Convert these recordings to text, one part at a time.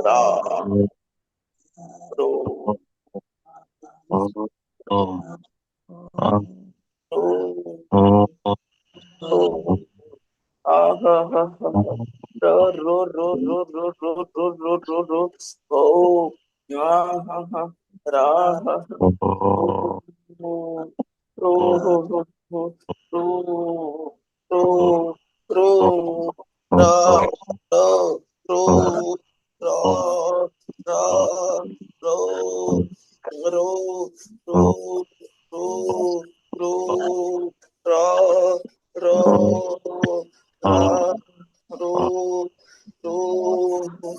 रा रो रो रो आ रो रो रो आ हा हा हा हा रो रो रो रो रो रो रो रो रो ओ आ हा हा रा हा हा रो रो रो रो रो रो रो रो रा रा रो रा रा रो रो रो रो रो रा रो रा रो रो रो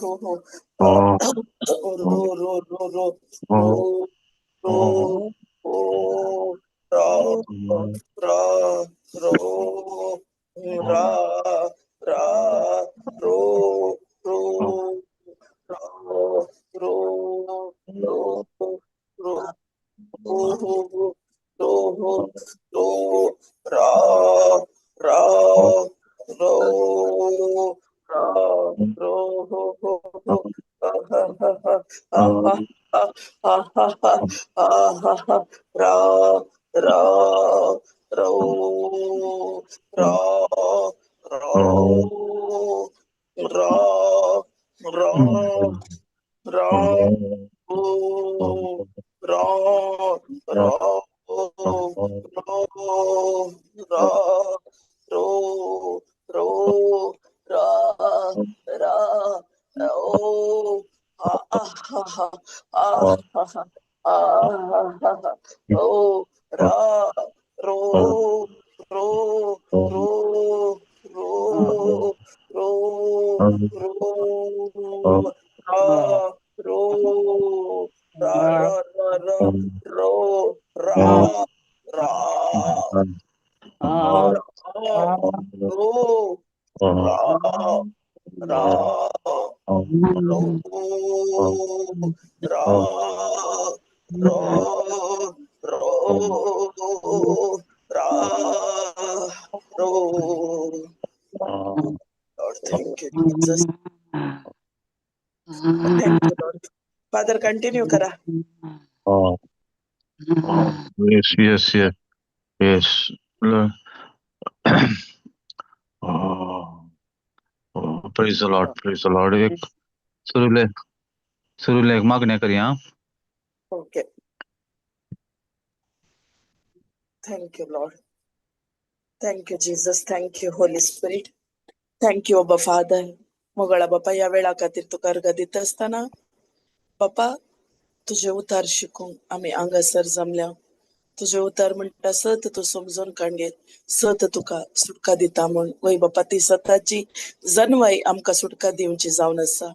रो रो रो रो रो रो रा रा रो रा रा रो रो रा रो रो रो रो रो रो रा रा रो रा रो हो हो हो हा हा हा हा हा हा हा हा हा हा हा रा रा रो रा रो रा रा रा ओ रा रा रो रा रो रो रा रा ओ आ आ हा हा आ हा हा आ हा हा हा ओ रा रो रो रो रो रो रो रा रो रा रा रा रा रो रा रा रा रो रा रा रो रा रो रो रा row Lord, thank you, Jesus. Thank you, Lord. Father, continue करा. Yes, yes, yes, yes. Praise the Lord, praise the Lord. एक सुरुले एक मागण्या करूया. Okay. Thank you, Lord. Thank you, Jesus. Thank you, Holy Spirit. Thank you, Abba Father. मोगळा बापा या वेळा खातीर तुका अर्घ दिता असताना बापा तुझे उतार शिकूंक आमी हांगासर जमल्या. तुझे उतार म्हणटा सत तूं समजून काडयेत सत तुका सुटका दिता म्हूण वय बापा ती सताची जन्मय आमकां सुटका दिवची जावन आसा.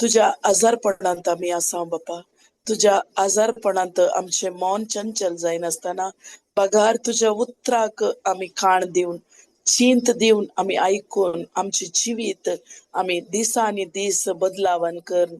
तुझ्या आजारपणांत आमी आसा बापा. तुझ्या आजारपणांत आमचे मन चंचल जायनासतना पगार तुझ्या उतराक आमी कान दिवन चिंत दिवन आमी आयकून आमचे जिवीत आमी दिसांनी दीस बदलावन कर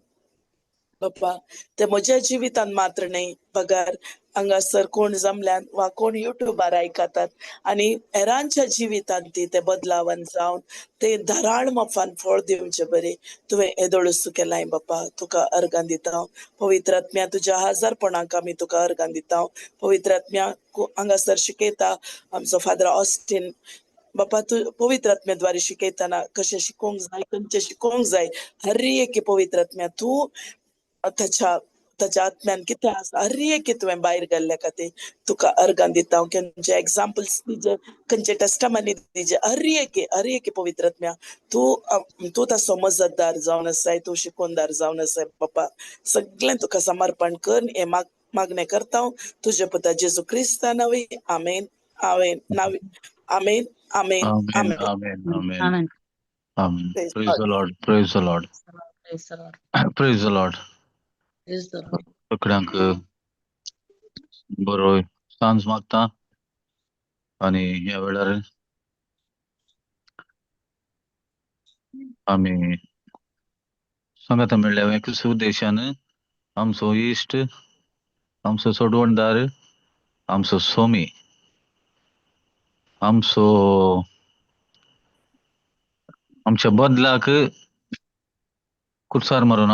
बाप्पा. ते म्हज्या जिवितान मात्र न्ही पगार हांगासर कोण जमल्यान वा कोण युट्यूबार आयकतात आनी हेरांच्या जिवितांत ते बदलावन जावन ते धराळ मोफान फळ दिवचे बरे तुवें येदोळसू केलाय बाप्पा. तुका अर्गां दिता हांव. पवित्र आत्म्या तुज्या आजारपणाक आमी तुका अर्गां दिता हांव. पवित्र आत्म्या हांगासर शिकयता आमचो फादर ऑस्टीन बापा. तू पवित्र आत्म्याद्वारे शिकयताना कशें शिकोवंक जाय खंयचें शिकोवंक जाय हर एक पवित्र आत्म्या तूं त्याच्या त्याच्या आत्म्यान कितें आसा हर एक तुवें भायर घाल्ल्या खातीर तुका अर्गां दिता हांव. खंयचे एग्जाम्पल्स दिजे खंयचे टेस्टामनी दिजे हर एक पवित्र आत्म्या तूं ताचो मजतदार जावन आसाय. तूं शिकोवनदार जावन आसाय बापा. सगळें तुका समर्पण कर हे मागणें करता हांव तुजे पुता जेजू Crysta नांवी. Amen amen Navi amen amen Amen, amen. amen, amen, Amen. amen. Praise Praise God. the Lord, praise the Lord, Praise the Lord. praise the Lord. Praise the Lord. सगळ्यांक बरो सांज मागता आणि ह्या वेळार आमी सांगाता मेळ्ळ्या एक उद्देशान आमचो इश्ट आमचो सोडवणदार आमचो स्वामी आमच्या बदलाक कुर्सार मारून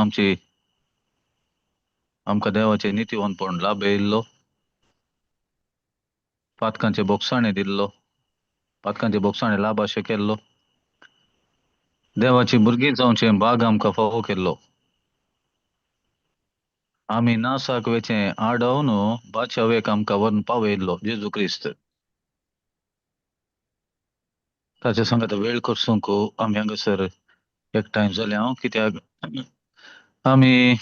आमकां देवाचे नितीवंतपण लाभ येयल्लो, पातकांचे बोगसाणे दिल्लो, पातकांचे बोगसाणे लाभाशे केल्लो, देवाची भुरगीं जावचे भाग आमकां फावो केल्लो. आमी नासाक वेचे आडवून बादशावेक आमकां व्हरून पावयल्लो जेजू क्रिस्त. ताचे सांगात वेळ करसूंक आमी हांगासर एकठांय जाले हांव, कित्याक आमी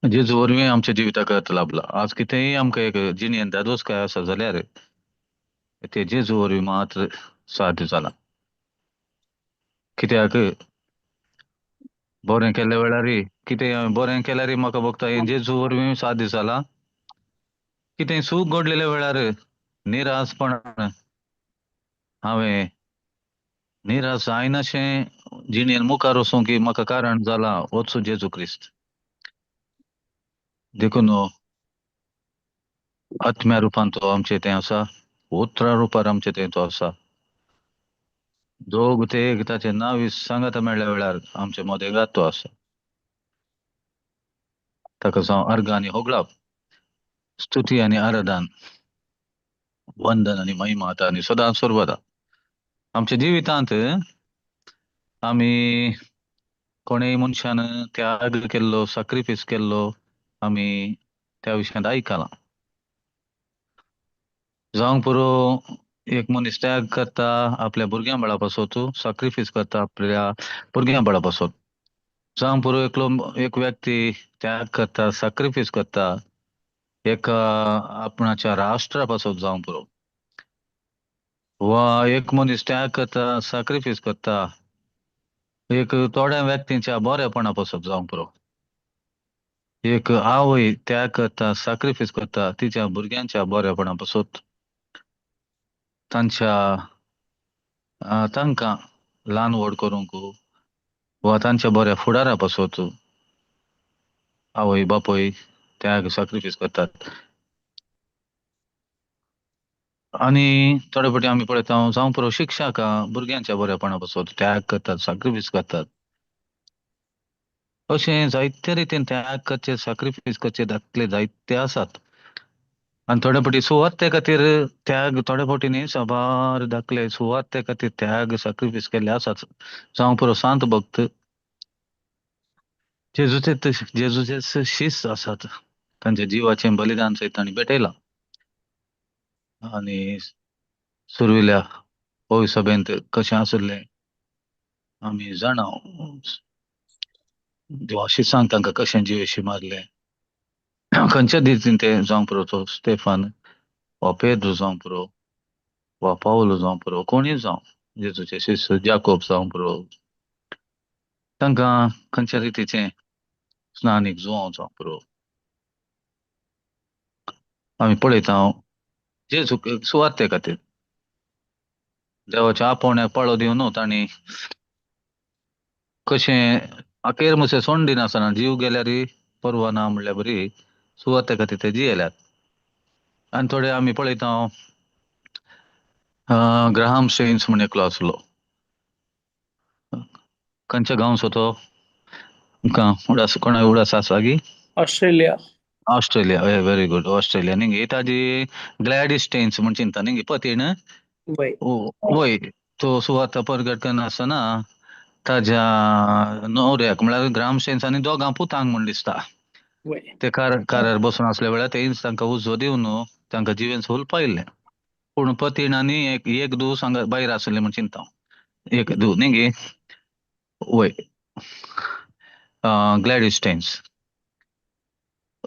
जेजू वरवीं आमच्या जिविताक अर्थ लाभला. आज कितेंय आमकां एक जिणेंत दादोसकाय आसा जाल्यार ते जेजू वरवीं मात्र साध्य जाला. कित्याक बरें केल्या वेळार कितें बरें केल्यार म्हाका भोगता हें जेजू वरवीं साध्य जाला. कितें सूख घडलेल्या वेळार निराशपणान हांवें निराश जायनाशें जिणेंत मुखार वचूंक म्हाका कारण जाला होच जेजू क्रिस्त. देखून आत्म्या रुपान तो आमचे थंय आसा, उतरा रुपार आमचे थंय तो आसा. दोग ते एक ताचे नांव सांगात मेळ्ळ्या वेळार आमचे मोदेगाद तो आसा. ताका जावं अर्घ आनी होगळाप, स्तुती आनी आराधन, वंदन आनी महिमा आतां आनी सदांच सर्वदा. आमच्या जिवितांत आमी कोणेय मनशान त्याग केल्लो, सॅक्रिफायस केल्लो आमी त्या विशयांत आयकलां. जावंक पुरो एक मनीस त्याग करता आपल्या भुरग्यां बाळा पासत, सॅक्रिफायस करता आपल्या भुरग्यां बाळा पासत. जावंक पुरो एक व्यक्ती त्याग करता, सॅक्रिफायस करता एका आपणाच्या राष्ट्रा पासत जावंक पुरो. वा एक मनीस त्याग करता, सॅक्रिफायस करता एक थोड्या व्यक्तींच्या बरेपणा पासत जावंक पुरो. एक आवय त्याग करता, सॅक्रिफायस करता तिच्या भुरग्यांच्या बरेपणा पासत, तांकां ल्हान व्हड करूंक वा तांच्या बऱ्या फुडारा पासत आवय बापूय त्याग सॅक्रिफायस करतात. आनी थोडे फावटी आमी पळयता जावंक पुरो शिक्षकां भुरग्यांच्या बरेपणा पासत त्याग करतात, सॅक्रिफायस करतात. अशें जायते रितीन त्याग करचे, सॅक्रिफायस करचे दाखले जायते आसात. आनी थोडे फावटी सुवाते खातीर त्याग थोडे फावटी न्ही साबार दाखले सुवाते खातीर त्याग सॅक्रिफायस केल्ले आसात. जावंक पुरो सांत भक्त जेजूचे शिश्य आसात, तांच्या जिवाचें बलिदान सयत तांणी भेटयलां. आनी सुरविल्या पवित्र सभेंत कशें आसलें आमी जाणा. देवा शिश्यांक तांकां कशें जिवेशी मारलें, खंयच्या रितीन ते जावंक पुरो तो स्टेफान वा पेद्र जावंक पुरो वा पावलो जावंक पुरो कोणीय जावं जेजूचे शिश्य जाकोब जावंक पुरो तांकां खंयच्या रितीचें स्नानीक जुवांव जावंक पुरो आमी पळयता जेजू सुवाते खातीर देवाच्या आपोवण्याक पाळो दिवन तांणी कशें आखेर म्हूण सोडून दिनासतना जीव गेल्यार परवा ना म्हणल्यार बरी सुवाते खातीर ते जियेल्यात. आनी थोडे आमी पळयता ग्राहम स्टेन्स म्हूण एकलो आसलो. खंयच्या गांवचो तो तुमकां कोणा उडास आसा गी? Australia. Australia. Very good. Australia न्ही ताजी ग्लॅडीस स्टेन्स म्हूण चिंता न्ही पतीण वय. वय तो सुवात परगट करनासतना ताज्या न्हवऱ्याक म्हळ्यार ग्राहम स्टेन्स आनी दोगां पुतांक म्हूण दिसता वय. ते कारार बसून आसल्या वेळार तेच तांकां उजो दिवन तांकां जिवेन सूल पायल्लें. पूण पतीण आनी एक धूव हांगा भायर आसलें म्हूण चिंता एक धूव न्ही गे. वय ग्लॅडीस स्टेन्स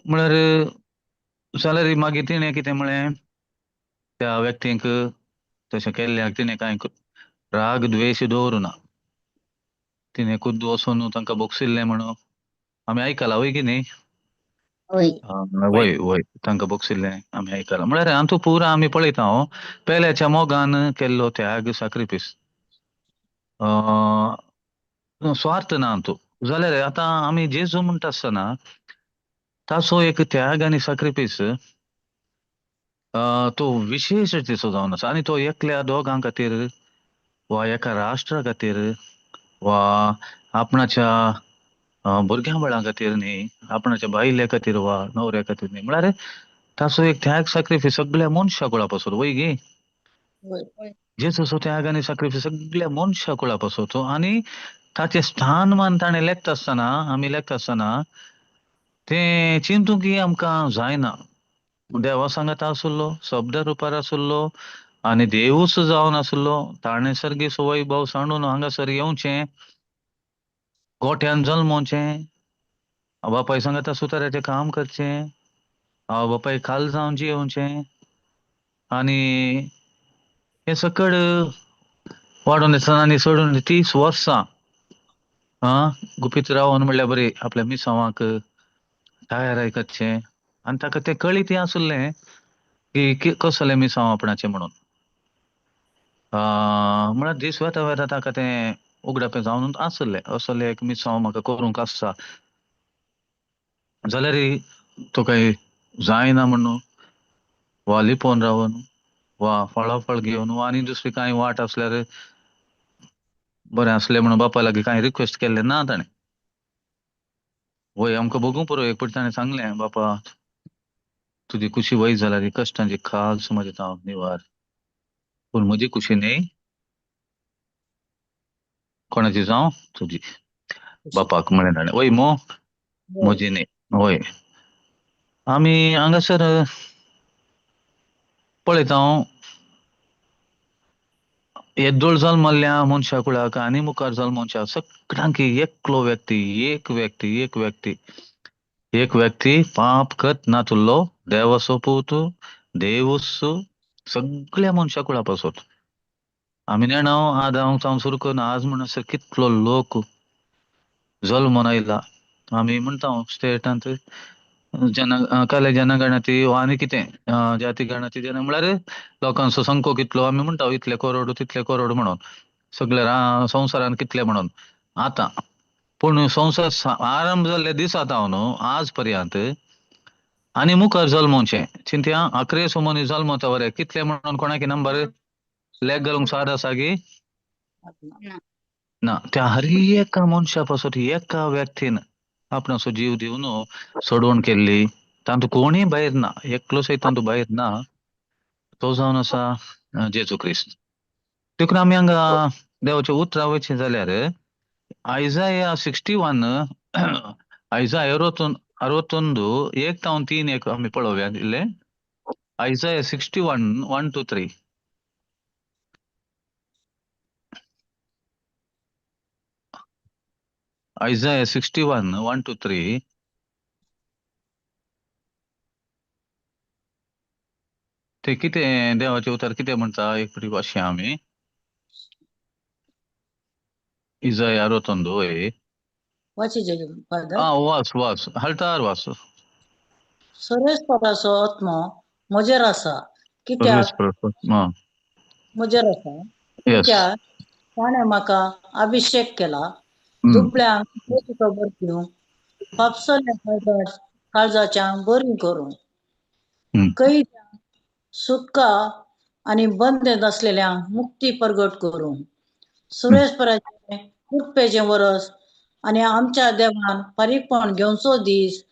म्हळ्यार जाल्यार मागीर तिणें कितें म्हळें त्या व्यक्तीक तशें केल्ल्याक तिणें कांय राग द्वेश दवरुना. तिणें खुद्द वचून तांकां बोगसिल्लें म्हणून आमी आयकलां वय की न्ही. वय. वय वय तांकां बोगसिल्लें आमी आयकलां. म्हळ्यार हातूंत पुरो आमी पळयता पेल्याच्या मोगान केल्लो त्याग सॅक्रिफायस स्वार्थ ना हातूंत. जाल्यार आतां आमी जेजू म्हणटा आसतना ताचो एक त्याग आनी सॅक्रिफायस तो विशेश रितीचो जावन आसा आनी तो एकल्या दोगां खातीर वा एका राष्ट्रा खातीर वा आपणाच्या भुरग्यां बळा खातीर न्ही, आपणाच्या बायले खातीर वा नवऱ्या खातीर न्ही, म्हळ्यार ताचो एक त्याग सॅक्रिफायस सगळ्या मनशा कुळा पासून वय गे वय जेजूचो त्याग आनी सॅक्रिफायस सगळ्या मनशा कुळा पासून आनी ताचे स्थानमान ताणें लेखता आसतना आमी लेखता आसतना तें चिंतूंक आमकां जायना. देवा सांगात आसुल्लो, शब्द रुपार आसुल्लो आनी देवूच जावन आसुल्लो. ताणें सर्गी वैभव सांडून हांगासर येवचें, गोठ्यान जल्मोवचें, बापाय सांगाता सुताराचें काम करचें, बापाय खाल जावन जियोवचें आनी हे सकड वाडोवन येतना आनी सोडून 30 वर्सां गुपीत रावन म्हणल्यार बरी आपल्या मिसावांक तयाराय करचें आनी ताका तें कळीत आसुल्लें की कसलें मिसांव आपणाचें म्हणून. म्हळ्यार दीस वेता वेता ताका तें उगडापें जावन आसलें असलें एक मिसांव म्हाका करूंक आसता. जाल्यार तुका जायना म्हणून वा लिपोवन रावन वा फळाफळ घेवन वा आनी दुसरी कांय वाट आसल्यार बरें आसलें म्हणून बापा लागीं कांय रिक्वेस्ट केल्लें ना ताणें. वय आमकां बगूंक पुरो एक फावटी ताणें सांगलें, बापा तुजी कुशी वय जाल्यार ही कश्टांची खाल म्हजें हांव निवार, पूण म्हजी कुशी न्ही, कोणाची जावं तुजी. बापाक म्हळें ताणें, वय मो म्हजी न्ही. वय आमी हांगासर पळयता येद्दोळ जल्मल्ल्या मनशा कुळाक आनी मुखार जल्मोवच्या सगळ्यांक एकलो व्यक्ती एक व्यक्ती पाप करत नातुल्लो देवाचो पूत देवूच सगळ्या मनशा कुळा पासून. आमी नेणाव आदांक जावन सुरू करून आज म्हणसर कितलो लोक जल्मोन आयला. आमी म्हणटा स्टेटांत काले जनगणती वा आनी कितें जाती गणती म्हळ्यार लोकांचो संख्यो कितलो आमी म्हणटा इतले करोड तितले करोड म्हणून, सगळ्या संवसारान कितले म्हणून. आतां पूण संवसार आरंभ जाल्ले दिसातावन आज पर्यंत आनी मुखार जल्मोवचें चिंतया 11 मनीस जल्मता वरे कितले म्हणून कोणाकी नंबर लेख घालूंक साद आसा गी ना. त्या हर एका मनशा पासून एका व्यक्तीन आपणाचो जीव दिवन सोडवण केल्ली. तातूंत कोणीय भायर ना, एकलोसय तातूंत भायर ना. तो जावन आसा जेजू क्रिस्त. देखून आमी हांगा देवाचें उतरां वयचें जाल्यार आयजाया 61 आयजाया 61 1 तावन 3 एक आमी पळोवया इल्लें. आयजाया 61 1 to 3. आयजाया 61 1 to 3. ते कितें देवाचें उतर कितें म्हणटा एक फावटी वाचया आमी. इजाया 61 वय वाच हलतार वाच. सुरेस्पराचो आत्मो म्हजेर आसा कित्याक कित्याक ताणें म्हाका अभिषेक केला दुबळ्यांक खबर दिवंक पापसल्या काळजाच्यां बरी करूंक कैद्यांक सुटका आनी बंदेंत असलेल्यांक मुक्ती परगट करूंक सुरेस्पराचे कृपेचें वरस आनी आमच्या देवान फारीकपण घेवचो दीस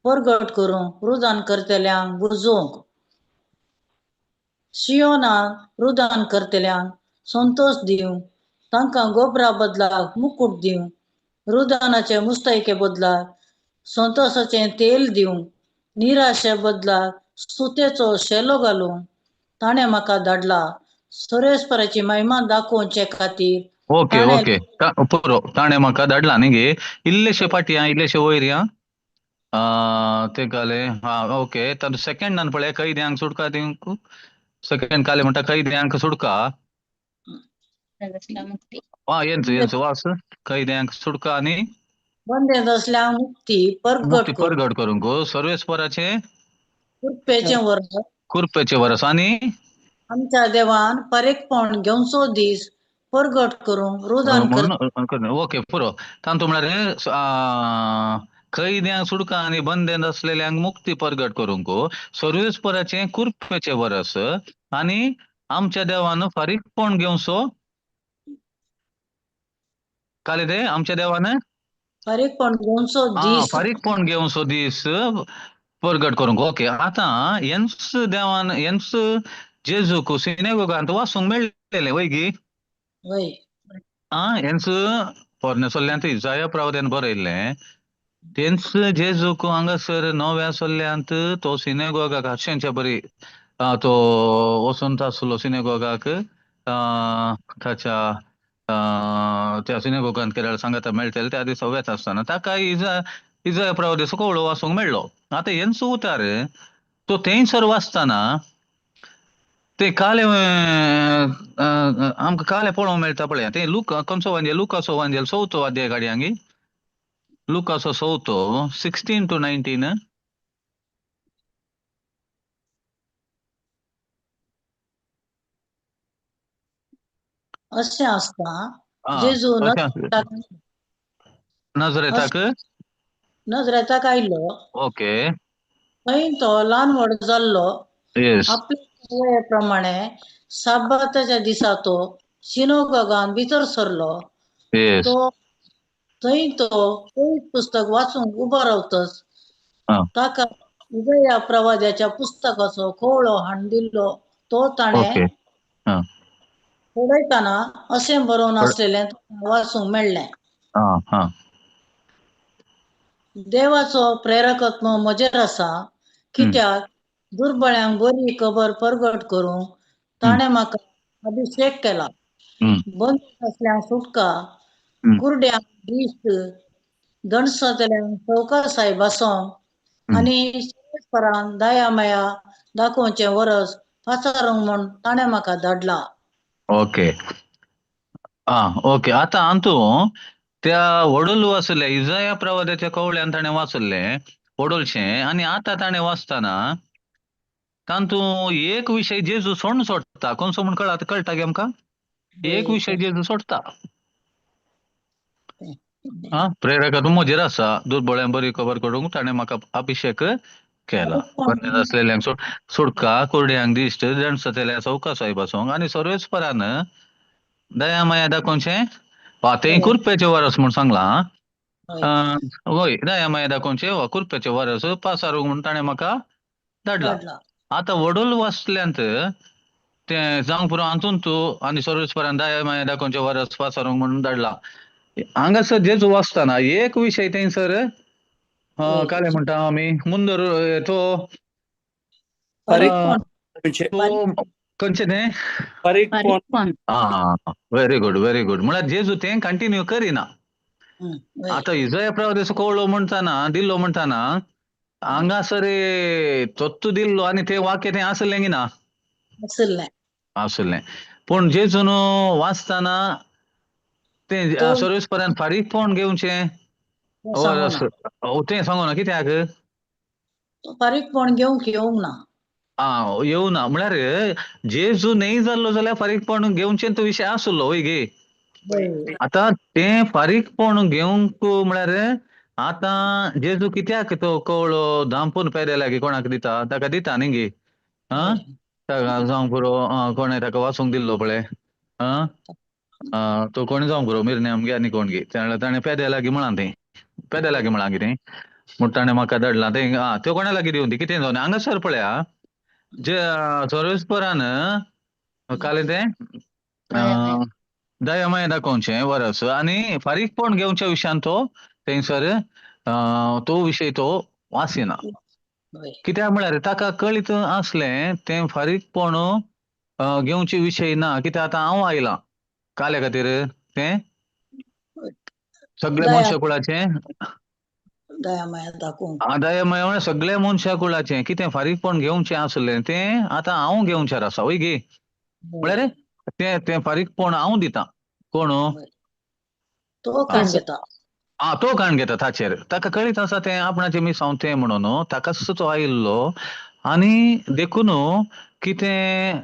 परगट करूंक रुदान करतल्यांक बुजोवंक शियोनाक रुदान करतल्यांक संतोष दिवंक तांकां गोबरा बदलाक मुकुट दिवंक रुदानाचे मुस्तायके बदलाक संतोषाचें तेल दिवंक निराशे बदलाक सुतेचो शेलो घालूंक ताणें म्हाका धाडला सुरेस्पराची महिमा दाखोवचे खातीर. ओके पुरो ताणें म्हाका धाडला न्ही गे. इल्लेशे फाटी इल्लेशे वयर या ते घालें ओके. तातूंत सेकंडान पळय कैद्यांक सुटका दिवंक सेकंड काले म्हणटा कैद्यांक सुटका येंच वास कैद्यांक सुटका आनी बंदेंत असल्यांक मुक्ती परगट करूंक सर्वेस्पराचे कृपेचे वरस आनी आमच्या देवान फारीकपण घेवचो दीस परगट करूंक रुदान ओके पुरो. तांतू म्हळ्यार कैद्यांक सुटका आनी बंदेंत असलेल्यांक मुक्ती परगट करूंक सर्वेस्पराचे कृपेचे वरस आनी आमच्या देवान फारीकपण घेवचो काले ते आमच्या देवानं फारीकपण घेऊन सो दीस फारीकपण घेऊन सो दीस परगट करूंक. ओके, आता हेंच देवान हेंच जेजूक सिनेगोगांत वाचूंक मेळलेले वय गी. वय हेंच पोरनेसोल्ल्यांत इसाया प्रवाद्यान बरयल्लें. तेंच जेजूक हांगासर नव्या सोल्ल्यांत तो सिनेगोगाक हाडचेंच्या बरी तो वचून आसलो सिनेगोगाक ताच्या त्या सिनेगोगांत केल्यार सांगाता मेळटलें. त्या दिसा वेता आसतना ताका इजाया प्रवाद्याचो कवळो वाचूंक मेळ्ळो. आतां हेंच उतार तो थंयसर वाचतना ते काले आमकां काले पळोवंक मेळटा पळय. ते खंयचो वांजेल लुकाचो वांजेल 4थो अध्याय गाडयांगी. लुकाचो 4थो 16 to 19. अशें आसता आ, जेजू अशें आसलें. नजरेताक. नजरेताक आयलो. ओके. थंय तो ल्हान व्हड जाल्लो. येस. आपल्या वये प्रमाणे साबाताच्या दिसा तो सिनेगोगांत भितर सरलो. येस. तो थंय तो पवित्र पुस्तक वाचूंक उबो रावतच आ, ताका इजाया प्रवाद्याच्या पुस्तकाचो कवळो हाडून दिल्लो. तो ताणें ओके. आ, पळयतना अशें बरोवन आसलेलें वाचूंक मेळ्ळें. हा. देवाचो प्रेरकत्व म्हजेर आसा, कित्याक दुर्बळ्यांक बरी खबर परगट करूंक ताणें म्हाका अभिशेक केला. बंद असल्यांक सुटका, कुरड्यांक दिश्ट, दणसतल्यांक चवकसाय बसोंक आनी परस्परांक दया माया दाखोवचें वरस पाचारूंक म्हूण ताणें म्हाका धाडला. ओके. ओके. आतां हातूं त्या वडोल वाचले इजाया प्रवाद्याच्या कवळ्यान ताणें वाचलें वडोलशें. आनी आतां ताणें वाचतना तातूं एक विशय जेजू सोडटा. खंयचो म्हूण कळटा गे आमकां. एक विशय जेजू सोडटा. प्रेरकत्व म्हजेर आसा. दुर्बळ्यांक बरी खबर करूंक ताणें म्हाका अभिशेक केला. बंद असलेल्यांक सुटका, कुरड्यांक दिश्ट, दणसतल्यांक चवकसाय बसोंक आनी सर्वेस्परान दया माया दाखोवचें. तें कुरपेचें वरस म्हूण सांगलां. वय दया माया दाखोवचें कुरपेचें वरस पासारूंक म्हूण ताणें म्हाका धाडला. आतां वडोल वाचल्यांत तें जावंक पुरो हातूंत तूं आनी सर्वेस्परान दया माया दाखोवचें वरस पासारूंक म्हणून धाडला. हांगासर जेजू वाचतना एक विशय थंयसर काले म्हणटा आमी मुंदर तो फारीकपण म्हणजे तो खंयचें तें फारीकपण व्हेरी गुड म्हळ्यार जेजू तें कंटिन्यू करिना. आतां इजाया प्रवाद्याचो कवळो म्हणटाना दिल्लो म्हणटाना हांगासर तोत्तू दिल्लो आनी तें वाक्य तें आसलें गी ना आसलें. पूण जेजून वाचतना तें सर्वेस्परान फारीकपण घेवचें वरस तें सांगूना. कित्याक फारीकपण घेवंक ना. येवना म्हळ्यार जेजू न्हय जाल्लो जाल्यार फारीकपण घेवचें तो विशय आसलो वय गे. आतां तें फारीकपण घेवंक म्हळ्यार आतां जेजू कित्याक तो कवळो धांपून पेद्या लागीं कोणाक दिता. ताका दिता न्ही गे. ताका जावंक पुरो कोणें ताका वाचूंक दिल्लो पळय. तो कोण जावंक पुरो मिरनेम गे आनी कोण गे ताणें पेद्या लागीं म्हळां तें पेद्या लागीं म्हळां कितें म्हूण ताणें म्हाका धाडलां तें त्यो कोणा लागीं दिवन ती कितें जावन हांगासर पळया जे सर्वेस्परान काले तें दया माया दाखोवचें वरस आनी फारीकपण घेवच्या विशयान तो थंयसर तो विशय तो वाचिना. कित्याक म्हळ्यार ताका कळीत आसलें तें फारीकपण घेवचे विशय ना. कित्याक आतां हांव आयलां काल्या खातीर तें सगळ्या मनशा कुळाचें दया माया दाखोवंक. दया माया म्हळ्यार सगळ्या मनशा कुळाचें कितें फारीकपण घेवचें आसलें तें आतां हांव घेवचार आसा वय गे. म्हळ्यार तें फारीकपण हांव दितां. कोण तो काण घेता. तो काण घेता ताचेर. ताका कळीत आसा तें आपणाचें मिसांव तें म्हणून ताकाच तो आयिल्लो. आनी देखून कितें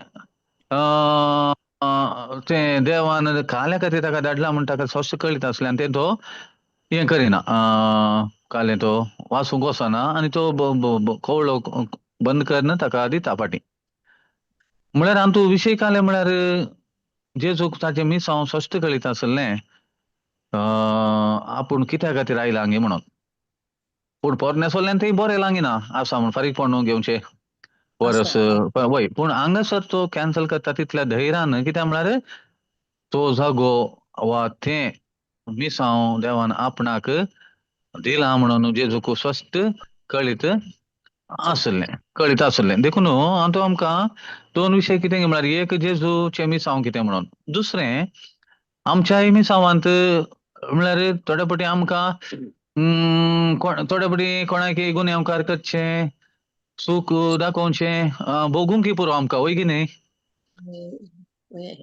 तें देवान काल्या खातीर ताका धाडला म्हूण ताका स्पश्ट कळीत आसलें आनी तें तो हें करिना. कालें तो वाचूंक वचना आनी तो कवळो बंद करना ताका दिता फाटीं. म्हळ्यार हातूं विशय कालें म्हळ्यार जेजूक ताचें मिसांव स्पश्ट कळीत आसलें. आपूण कित्या खातीर आयला हांगे म्हणून. पूण पोरनेसोल्यान थंय बरें लागिना आसा म्हूण फारीक पडून घेवचें परस वय. पूण हांगासर तो कॅन्सल करता तितल्या धैर्यान, कित्याक म्हळ्यार तो जागो वा तें मिसांव देवान आपणाक दिला म्हणून जेजूक स्पश्ट कळीत आसलें. देखून हांव तो आमकां दोन विशय कितें म्हळ्यार, एक जेजूचें मिसांव कितें म्हणून, दुसरें आमच्याय मिसांवांत म्हळ्यार थोडे फावटी आमकां थोडे फावटी कोणाक गुन्यांवकार करचें, सूख दाखोवचें, भोगूंक पुरो आमकां, वय की न्ही.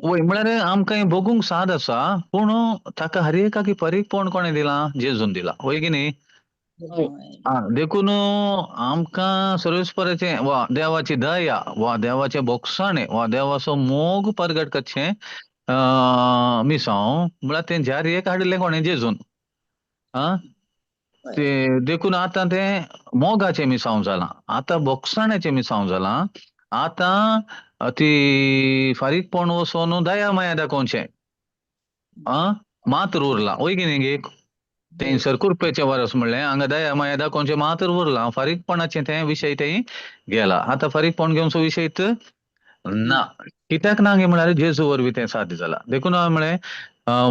वय म्हळ्यार आमकां हें भोगूंक साद आसा, पूण ताका हर एकाक परीकपण कोणें दिलां? जेजून दिलां, वय की न्ही. देखून आमकां सर्वेस्पराचें वा देवाची दया वा देवाचें बोगसाणें वा देवाचो मोग परगट करचें मिसांव म्हळ्यार तें जारयेक हाडिल्लें कोणें? जेजून. ते देखून आतां तें मोगाचें मिसांव जालां, आतां बोगसाण्याचें मिसांव जालां. आतां ती फारीकपण वचोन दया माया दाखोवचें मात्र उरलां, वय की न्ही. थंयसर कुरपेचें वरस म्हणलें, हांगा दया माया दाखोवचें मात्र उरलां. फारीकपणाचें तें विशय थंय गेला. आतां फारीकपण घेवचो विशयच ना. कित्याक ना गे म्हळ्यार जेजू वरवीं तें साध्य जालां. देखून हांवें म्हळें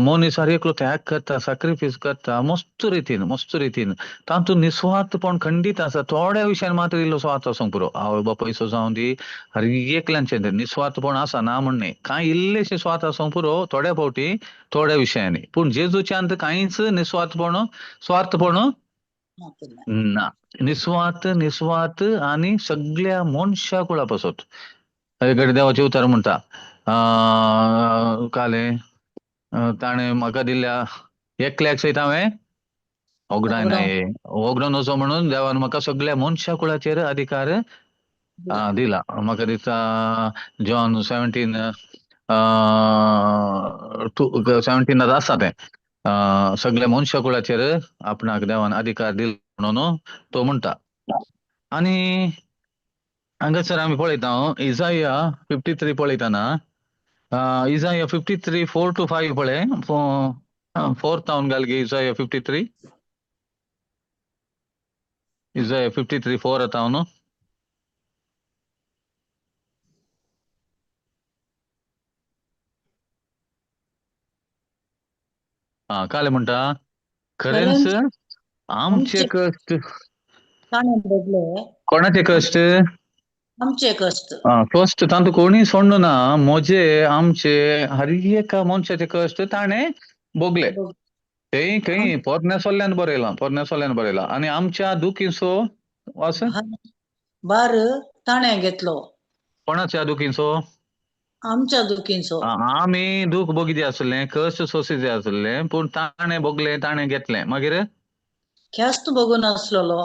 मनीस हर एकलो त्याग करता, सॅक्रिफायस करता मस्त रितीन तातूंत निस्वार्थपण खंडीत आसा. थोड्या विशयान मात्र इल्लो स्वार्थ आसूंक पुरो. आवय बापूय पयसो जावं दी, हर एकल्यांचें तें निस्वार्थपण आसा ना म्हण न्ही, कांय इल्लेशें स्वार्थ आसूंक पुरो थोड्या फावटी थोड्या विशयांनी. पूण जेजूच्यांत कांयच स्वार्थपण ना. निस्वार्थ आनी सगळ्या मनशा कुळा पासून. कडेन देवाचे उतार म्हणटा, काले ताणें म्हाका दिल्ल्या एकल्याक सयत हांवें ओगडोन वचो म्हणून देवान म्हाका सगळ्या मनशा कुळाचेर अधिकार दिला. म्हाका दिसता जॉन 17:17 आसा तें. सगळ्या मनशा कुळाचेर आपणाक देवान अधिकार दिला म्हणून तो म्हणटा. आनी हांगासर आमी पळयता इजाया 53 पळयतना, इजाया 53 4 to 5 पळय. 4th हांवन घाल गे इजाया 53. इजाया 53 4 येता हांव न्हू. काले म्हणटा, खरेंच आमचे कश्ट कोणाचे कश्ट? आमचे कश्ट कश्ट तांतू कोणी सोडूं ना. म्हजे आमचे हर एका मनशाचे कश्ट ताणें भोगले. तें खंय पोरनेसोल्यान बरयलां. आनी आमच्या दुखीचो वास भार ताणें घेतलो. कोणाच्या दुखीचो? आमच्या दुखीचो. आमी दूख भोगिचे आसले, कश्ट सोंसीचे आसले, पूण ताणें भोगले, ताणें घेतलें. मागीर ख्यास्त भोगून आसलेलो,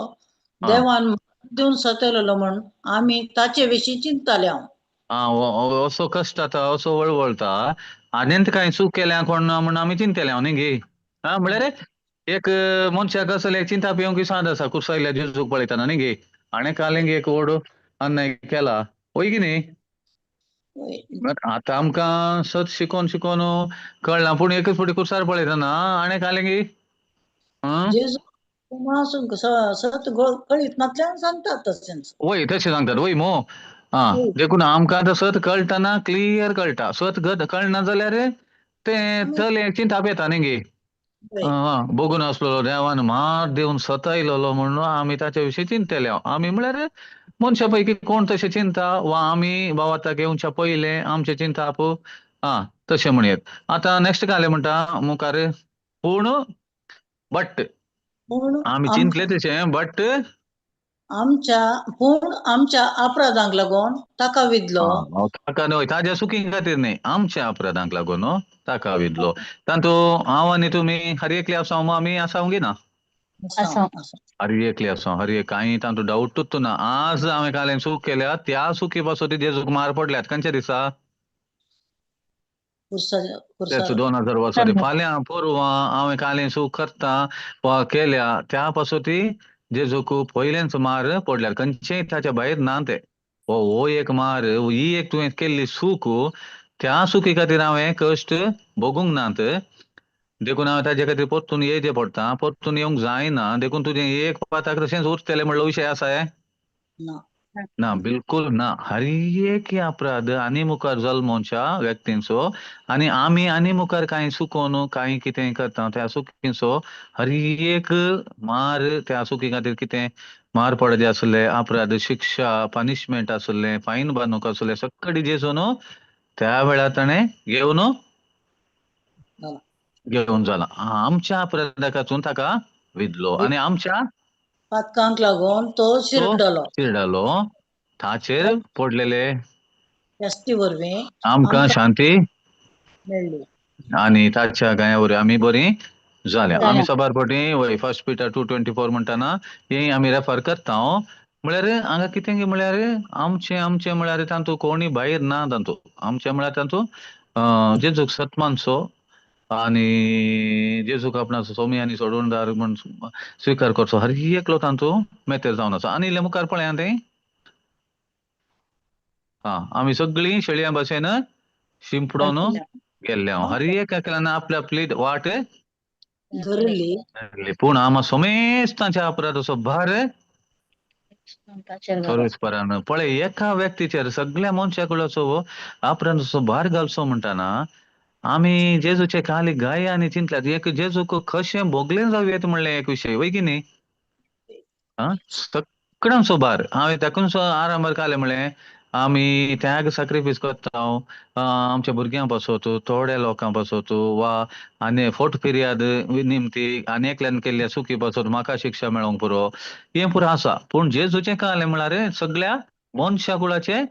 देवान दिवन सतयलेलो म्हण आमी ताचे विशीं चिंतताले हांव. असो कश्ट जाता, असो वळवळता. हांवें कांय चूक केल्या कोण ना म्हण आमी चिंतले हांव न्ही गे. म्हळ्यार एक मनशाक असले चिंता पिवंक साद आसा कुर्सायल्या जेजूक पळयतना न्ही गे. हाणें कालेंक एक व्हड अन्याय केला, वय की न्ही. आतां आमकां सत शिकोन कळना, पूण एकच फावटी कुर्सार पळयतना हाणें कालेंक सत कळीत नासल्यान सांगतात तशेंच. वय तशें सांगतात, वय मो. देखून आमकां आतां सत कळटना क्लियर कळटा. सत कळना जाल्यार तें तले चिंता येता न्ही गे. बघून आसलो देवान मात देवन सतायलेलो म्हणून आमी ताचे विशीं चिंतले. आमी म्हळ्यार मनशा पैकी कोण तशें चिंता वा आमी भावार्थाक येवच्या पयले आमचे चिंताप तशें म्हणयत. आतां नेक्स्ट घाले म्हणटा मुखार, पूण आमी चिंतले तशें बट आमच्या अपराधांक लागून ताका विधलो. ताका न्हय, ताज्या सुखी खातीर न्ही, आमच्या अपराधांक लागून ताका विधलो. तांतू हांव आनी तुमी हर एकले आसां, आमी आसां गे ना. हर एकले आसां, हर एक, कांय तांतू डाऊटूच ना. आज हांवें कालें चूक केल्या, त्या चुकी पासून जेजूक मार पडल्यात. खंयच्या दिसा? 2000 वर्सां. फाल्यां परवां हांवें कालें चूक करता वा केल्या त्या पासून ती जेजूक पयलेंच मार पडल्यात. खंयचेय ताच्या भायर ना ते. हो एक मार, ही एक तुवें केल्ली चूक, त्या चुकी खातीर हांवें कश्ट भोगूंक नात. देखून हांव ताजे खातीर परतून येयचें पडटा, परतून येवंक जायना, देखून तुजें एक पाताक तशेंच उरतलें म्हणलो विशय आसा हे? ना ना, बिलकुल ना. हर एक अपराध आनी मुखार जल्मोवच्या व्यक्तींचो आनी आमी आनी मुखार कांय चुकोवन कांय कितें करता त्या चुकींचो हर एक मार त्या चुकी खातीर कितें मार पडचे आसले, अपराध, शिक्षा, पनिशमेंट आसले, फायन बांदूंक आसले, सगळें जेजून त्या वेळार ताणें घेवन जाला. आमच्या अपराधाकाचून ताका विधलो आनी आमच्या पातकांक लागून तो तो शिरडलो चिरडलो, ताचेर पडलेले शास्ती वरवीं आमकां शांती मेळ्ळी. आनी ताच्या गाया वरवीं आमी बरीं जाल्या. आमी सबारपटी वय 1 Peter 2:24 म्हणटाना ही आमी रेफर करता. म्हळ्यार हांगा कितें गे म्हळ्यार आमचे म्हळ्यार तातूंत कोणी भायर ना तातूंत. आमचे म्हळ्यार तातूंत जेजूक सतमानचो आनी जेजूक आपणाचो सोमी आनी सोडवणदार म्हण स्विकार करचो हर एकलो तातूंत मेतेर जावन आसा. आनी इल्लें मुखार पळया तें आमी सगळीं शेळयां भशेन शिंपडोन गेल्ले हर एकान आपली आपली वाट धरली पूण आमा सोमेज तांच्या अपराधाचो भार परमेस्परान पळय एका व्यक्तीचेर सगळ्या मनशाकुळाचो अपराधाचो भार घालचो म्हणटाना आमी जेजूचे खाली गाय आनी चिंतल्यात एक जेजूक कशें भोगलें जावयेत म्हणलें एक विशय वय की न्ही. सगळ्यांचो भार हांवें तातूंच आरांभार काले म्हणलें आमी त्याग सॅक्रिफायस करता आमच्या भुरग्यां पासत थोड्या लोकां पासत वा आनी फोट फिर्याद निमती आनी एकल्यान केल्ल्या चुकी पासत म्हाका शिक्षा मेळोंक पुरो हें पुरो आसा. पूण जेजूचें कालें म्हळ्यार सगळ्या मनशाकुळाचे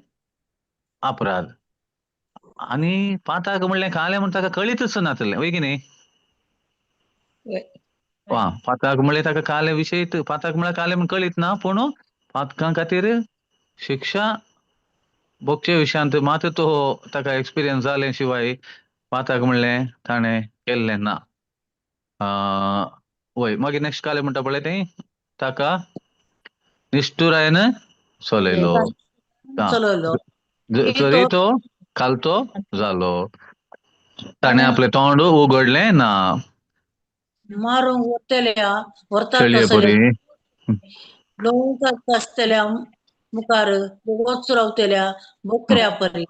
अपराध आनी पाताक म्हणलें कालें म्हण ताका कळीतच नासलें वय की न्ही. पाताक म्हणलें ताका काले विशय पाताक म्हळ्यार कालें म्हण कळीत ना पूण पातकां खातीर शिक्षा भोगचे विशयांत मात तो ताका एक्सपिरियन्स जाले शिवाय पाताक म्हणलें ताणें केल्लें ना. वय मागीर नेक्स्ट कालें म्हणटा पळय तें ताका निष्ठुरायेन चलयलो चलयलो तरी तो खालतो जालो. ताणें आपलें तोंड उगडलें ना. मारूंक व्हरतात शेळये तसले परी लोळूंक आसतल्या मुखार वच रावतल्या बोकऱ्या परी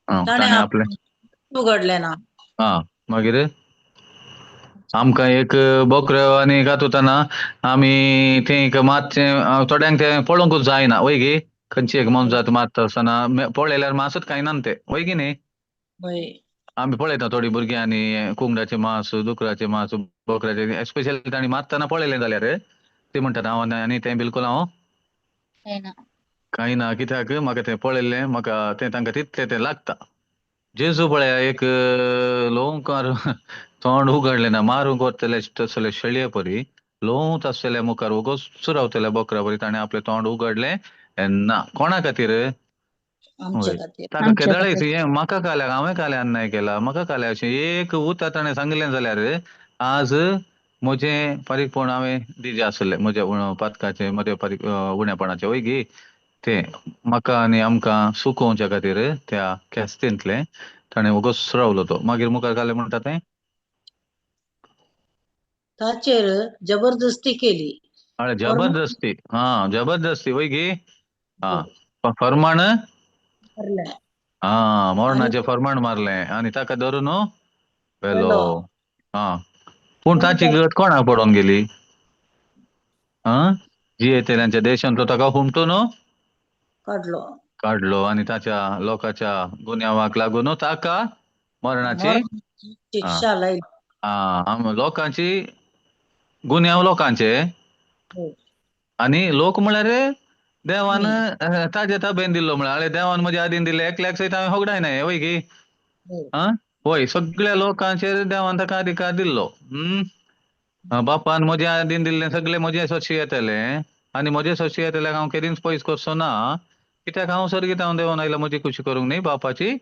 ताणें ताणें आपलें उगडलें ना. मागीर आमकां एक बोकऱ्यो आनी घातुताना आमी थंय मातशें थोड्यांक तें पळोवंकूच जायना वय गे खंयची एक मनजात मारता आसतना पळयल्यार मांसूच खायना ते वय की न्ही. आमी पळयता थोडी भुरगीं आनी कोंबड्याचें मांस दुकराचें मांस बोकऱ्याचें एस्पेशली तांणी मारतना पळयलें जाल्यार ते म्हणटात हांव आनी तें बिलकुल हांव खायना कित्याक म्हाका तें पळयल्लें म्हाका तें तांकां तितलें तें लागता. जेजू पळया एक लोंवकार तोंड उगडलें ना मारूंक व्हरतले तसले शेळये परी लोंवत आसतल्या मुखार वगोच रावतल्या बोकरा परी ताणें आपलें तोंड उगडलें ना. कोणा खातीर आमच्या खातीर ताका केदळेच हें म्हाका काल्याक हांवें काल्याक अन्याय केला म्हाका काल्याक अशें एक उतर ताणें सांगलें जाल्यार आज म्हजें पारीकपण हांवें दिजें आसलें म्हज्या पातकाचें म्हज्या उण्यापणाचें वय गी तें म्हाका आनी आमकां सुकोवच्या खातीर त्या केस्तींतलें ताणें वगोस रावलो तो. मागीर मुखार कालें म्हणटा तें ताचेर जबरदस्ती केली. जबरदस्ती जबरदस्ती वय गी फर्माण मोरणाचें फर्माण मारलें आनी ताका धरून व्हेलो. पूण ताची गत कोणाक पडोन गेली. जी येतेल्यांच्या देशांतलो ताका हुमटून काडलो आनी ताच्या लोकांच्या गुन्यांवाक लागून ताका मरणाची शिक्षा लायली. लोकांची गुन्यांव लोकांचे आनी लोक म्हळ्यार देवान ताजे ताब्यान दिल्लो म्हळ्यार देवान म्हज्या आदीन दिल्ले एकल्याक सयत हांवें होगडायनाय वय गी वय सगळ्या लोकांचेर देवान ताका अधिकार दिल्लो. बापान म्हज्या आदीन दिल्लें सगळें म्हजे सोशी येतले आनी म्हजे सोशी येतल्याक हांव केदींच पयस करचो ना कित्याक हांव सर्गीत हांव देंवन आयला म्हजी खुशी करूंक न्ही बापाची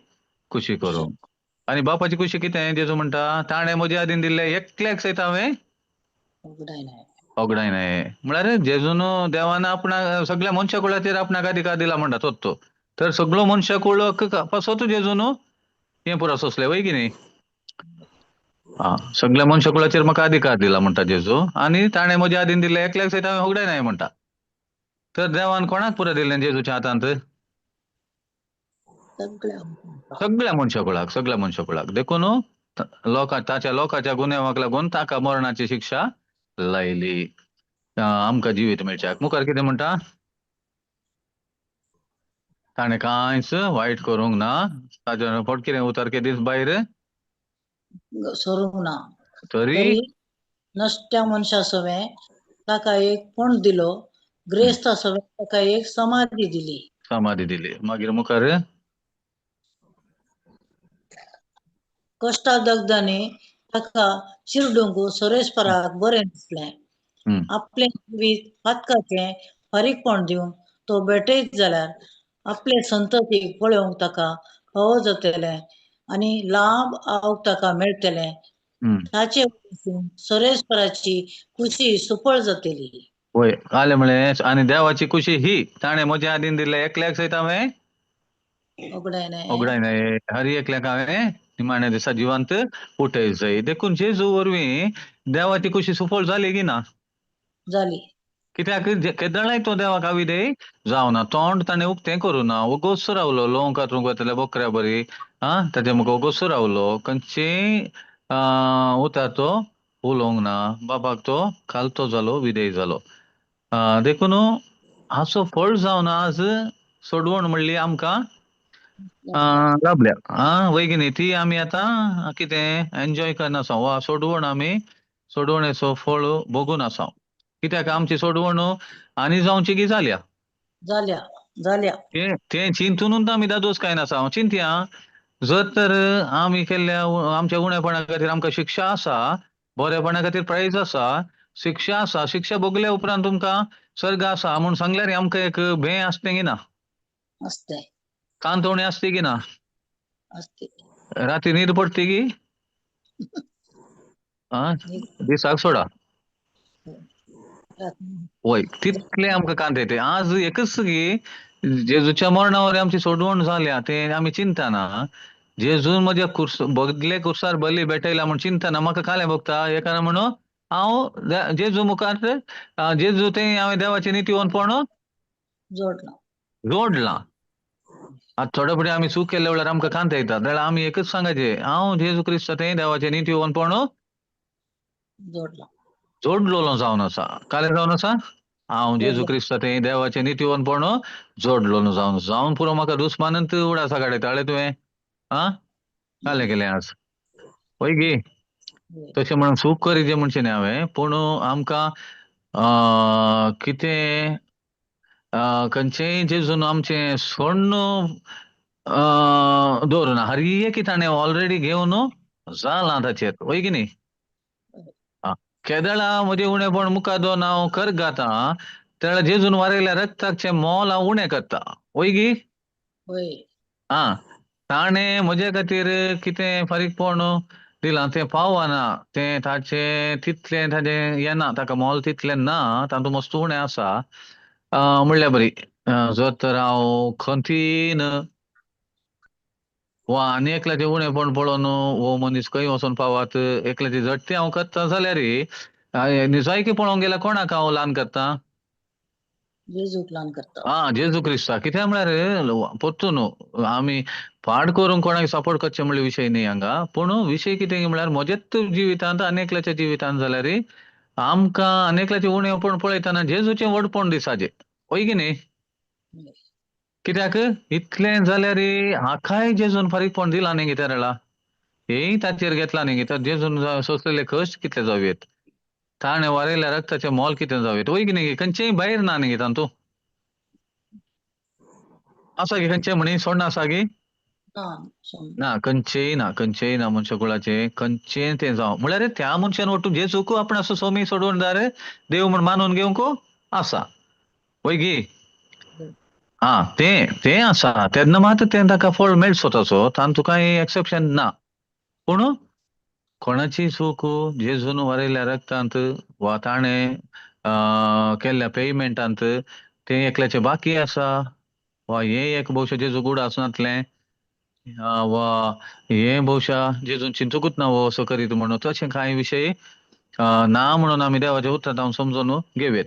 खुशी करूंक. आनी बापाची खुशी कितें जेजू म्हणटा ताणें म्हज्या आदीन दिल्लें एकल्याक सयत हांवें होगडायनाय म्हळ्यार जेजून देवान आपणाक सगळ्या मनशा कुळाचेर आपणाक अधिकार दिला म्हणटा तो तर सगळो मनशा कुळ पासत जेजून हें पुरो सोंसलें वय की न्ही. सगळ्या मनशाकुळाचेर म्हाका अधिकार दिला म्हणटा जेजू, आणि ताणे म्हज्या आदीन दिल्ले एकल्याक सयत हांवें होगडाय नाही म्हणटा. तर देवान कोणाक पुरो दिल्लें जेजूच्या हातांत? सगळ्या मनशाकुळाक देखून ताच्या लोकाच्या गुन्यांवाक लागून ताका मरणाची शिक्षा लायली, आमकां जिवीत मेळच्याक. मुखार कितें म्हणटा? ताणें कांयच वायट करूंक ना. ताजे फाट कितें उतर दीस भायर सोरूंक ना. तरी तरी नश्ट्या मनशा सवे ताका एक पंड दिलो, ग्रेस्ता सवे ताका एक समाधी दिली. समाधी दिली. मागीर मुखार कश्टा दगदांनी ताका चिरडूंक सोरेस्पराक बरें दिसलें. आपले जिवीत पातकाचें फारीकपण दिवंक तो भेटयत जाल्यार आपले संततीक पळोवंक ताका फावो जातलें आनी लांब आवक ताका मेळटलें. ताचे वरवीं सोरेस्पराची खुशी सुफळ जातली. होय आले म्हळें. आनी देवाची खुशी ही ताणें म्हज्या आदीन दिल्ल्या एकल्याक सयत हांवें होगडाय नाही, हर एकल्याक हांवें निमाण्या दिसा जिवंत उठयचय. देखून जेजू वरवीं देवाची खुशी सुफळ जाली की ना? जाली. कित्याक केदळाय तो देवाक अविधेय जावना. तोंड ताणें उक्तें करूं ना. ओगोच रावलो. लोंव कातरूंक वतले बोकऱ्या बरी ताच्या मुखार ओगोच रावलो. खंयचेय उतार तो उलोवंक ना. बापाक तो खालतो जालो, विधेय जालो. देखून हाचो फळ जावन आज सोडवण म्हणली आमकां लाभल्या. वैगिनी ती आमी आतां कितें एन्जॉय करना आसा. वा सोडवणेचो फळ भोगून आसा. कित्याक आमची सोडवण आनी जावची की जाल्या. तें चिंतूनच आमी दादोस काय नासा. चिंतया, जर तर आमी केल्ल्या आमच्या उणेपणा खातीर आमकां शिक्षा आसा, बरेपणा खातीर प्रायज आसा, शिक्षा आसा. शिक्षा भोगल्या उपरांत तुमकां सर्ग आसा म्हूण सांगल्यार आमकां एक भें आसतें की ना? कांतवणी आसती की ना? राती न्हीद पडटी की दिसाक सोडा. होय, तितले आमकां कांत येते. आज एकच की जेजूच्या मरणावर आमची सोडवण जाल्या तें आमी चिंतना. जेजून म्हज्या बदले कुर्सार बली भेटयला म्हूण चिंतना म्हाका काले भोगता. हे कारण म्हणून हांव जेजू मुखार जेजू तें हांवें देवाचें नितीवनपण जोडलां. आतां थोडे फुडें आमी चूक केल्या वेळार आमकां कांत येता, जाल्यार आमी एकच सांगचें, हांव जेजू क्रिस्त तें देवाचें नितीवनपण जोडलोलो जावन आसा. काले जावन आसा? हांव जेजू क्रिस्त तें देवाचें नितीवनपण जोडलोलो जावन पुरो म्हाका दुस्मानंत उडासा काडयताले तुवें. कालें केलें आज? पळय गे, तशें म्हणून चूक करीचे म्हणचें न्ही हांवें, पूण आमकां कितें खंयचेय जेजून आमचें सोडून दवरुना. हर एक ताणें ऑलरेडी घेवन जालां ताचेर. वय की न्ही? केदळा म्हजें उणेपण मुखार हांव कर घाता, तेन्ना जेजून वारयल्या रक्ताचें मोल हांव उणें करता. वय गी? ताणें म्हजे खातीर कितें फारीकपण दिलां तें पावना. तें ताचें तितलें ताजें येना, ताका मोल तितलें ना, तातूंत मस्तू उणें आसा. म्हणल्यार बरी, जर तर हांव खंतीन वा आनी एकल्याचें उणेपण पळोवन हो मनीस खंय वचोन पावात एकल्याची झडटी हांव करता जाल्यार निजायकी पळोवंक गेल्यार कोणाक हांव ल्हान करता? जेजू क्रिस्ताक. कित्याक म्हळ्यार परतून आमी फाड करून कोणाक सपोर्ट करचें म्हणल्यार विशय न्ही हांगा. पूण विशय कितें म्हळ्यार म्हजेच जिवितांत आनी एकल्याच्या जिवितांत जाल्यार आमकां आनी एकल्याचें उणेपण पळयतना जेजूचें व्हडपण दिसाचें. वय की न्ही? कित्याक इतलें जाल्यार हाकाय जेजून फारीकपण दिलां न्ही गे तेरळा. हेय ताचेर घेतला न्ही गे. तर जेजून सोंसलेले कश्ट कितले जावेत, ताणें वारयल्या रक्ताचें मोल कितें जावेत. वय की न्ही गे? खंयचेय भायर ना न्ही गे तांतू. आसा गे खंयचेय म्हणी सोडून आसा गे? ना, खंयचेय ना मनशाकुळाचें खंयचें तें जावं. म्हळ्यार त्या मनशान वटून जेजूक आपणाचो सोमी सोडवण दार देव म्हूण मानून घेवंक आसा. वय गे? तें आसा. तेन्ना मात तें ताका फळ मेळचो ताचो, तांतू कांय एक्सेप्शन ना. पूण कोणाची चूक जेजून वारयल्या रक्तांत वा ताणें केल्ल्या पेमेंटांत तें एकल्याचें बाकी आसा, वा हें एक भौशें जेजूक उडास नातलें, वा हे बहुशा जेजूंची चुकूत ना हो असं करीत म्हणून तसे काही विषयी ना म्हणून आम्ही देवाच्या उत्तरात हांव समजून घेवेत.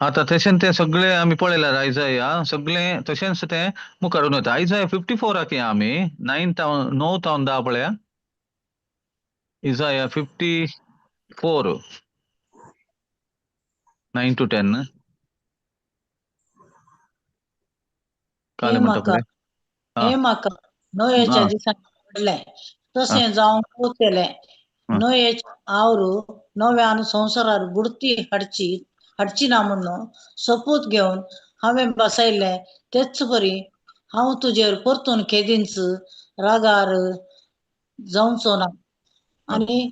आता तशें ते सगळे आम्ही पळयल्यार आयजाया सगळे तशेंच ते मुखारून वता. आयजाया 54 या आमी 9 पळया. इजाया 54 9 to 10 काले हे म्हणटा म्हाका पळय. हे म्हाका नोयेच्या हा दिसांनी घडलें हा तशें जावंक पोतेलें. हा नोयेच्या आवरू नव्यान संवसारार बुडती हाडची ना म्हणून सोपूत घेवन हांवें बसयलें तेच परी हांव तुजेर परतून केदींच रागार जावचो ना हा. आनी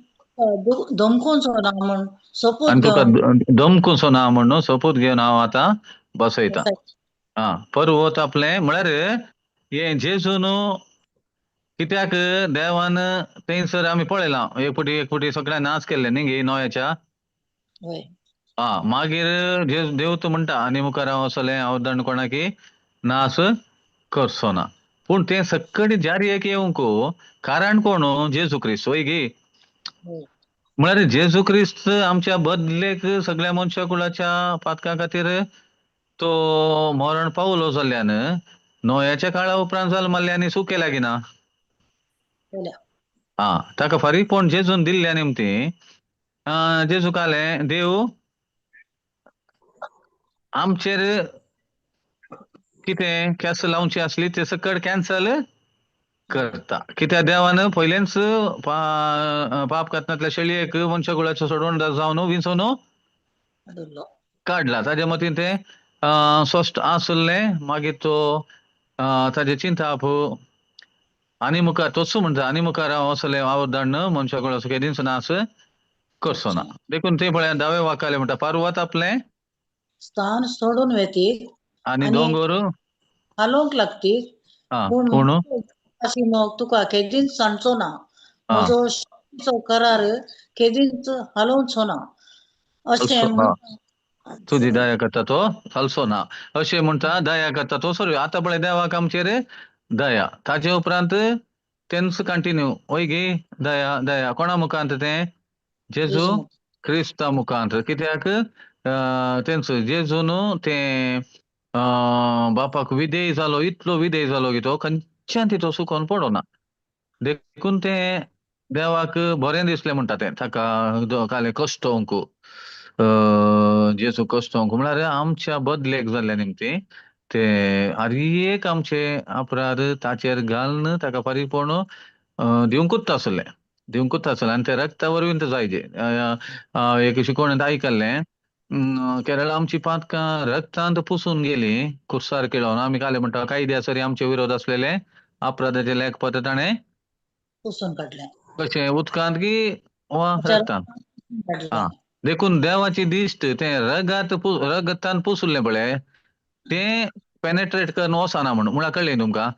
दमकुचो ना म्हूण सोपूत आणि तुका घेवन दमकुसो ना म्हणून सोपूत घेवन हांव आतां बसयता. बसयता. हा पर्वत आपले म्हळ्यार हे जेजून कित्याक देवान थंयसर आमी पळयलां एक फावटी सगळ्यांक नाच केल्ले न्ही नोयाच्या. होय मागीर देव तो म्हणटा आनी मुखार हांव वसलें हांव दंड कोणाकी नाश करचो ना. पूण तें सक्कट जारयेक येवंक कारण कोण जेजू क्रिस्त वय गे. होय म्हळ्यार जेजू क्रिस्त आमच्या बदलेक सगळ्या मनशा कुळाच्या पातका खातीर तो मरण पावलो जाल्ल्यान नोयाच्या काळा उपरांत जल्माल्ल्यानी सुख केल्या की ना. केल्या. ताका फारीकपण जेजून दिल्ल्या निमती जेजू काले देव आमचेर कितें केस लावची आसली ते सकट कॅन्सल करता. कित्याक देवान पयलेंच पाप खात्यांतल्या शेळयेक मनशा कुळाचो सोडवण जावन विंचून हाडुल्लो. काडला. ताजे मतीन ते स्वस्थ आसले. मागीर तो ताजे चिंताप आनी मुखार तोच म्हणटा आनी मुखार हांव वसलें हांव दंड मनशा कुळाचो केदींच नाश करचो ना. देखून ते पळय 10व्या वाक्याले म्हणटा पर्वत आपले स्थान सोडून वेतीत आनी आनी दोंगर हालोवंक लागतीत पूण पूण अशी मग तुका केदींच सांडचो ना. म्हजो शांतीचो करार केदींच हालोवचो ना अशें म्हण तुजी दया करता तो हालचो ना अशें म्हणटा. दया करता तो सर आतां पळय देवाक आमचेर दया. ताजे उपरांत तेंच कंटिन्यू वय गे दया दया कोणा मुखांत तें जेजू जेजू क्रिस्ता मुखांत. कित्याक तेंच जेजून तें बापाक विधेय जालो इतलो विधेय जालो की तो खंयच्यान तितलो सुकोन पडोना. देखून तें देवाक बरें दिसलें म्हणटा तें ताका काले कश्टोवंक जेजू कश्टोवंक म्हळ्यार आमच्या बदलेक जाल्ल्या निमती ते आर्येक आमचे अपराध ताचेर घालन ताका फारीकपण दिवंकूच आसलें आनी ते रक्ता वरवीं ते जायजे. एक शिकवणेंत आयकल्लें केरळ आमची पातकां रक्तांत पुसून गेली कुर्सार केळोन. आमी काले म्हणटा कायद्या सरी आमचे विरोध असलेले अपराधाचे लेखपत्र ताणें पुसून काडलें. कशें उदकांत की वा रक्तांत. काडलें. देखून देवाची दिश्ट ते रगतान पुसलें पळय तें पेनेट्रेट करून वचना म्हणून म्हळ्यार कळ्ळें न्ही तुमकां.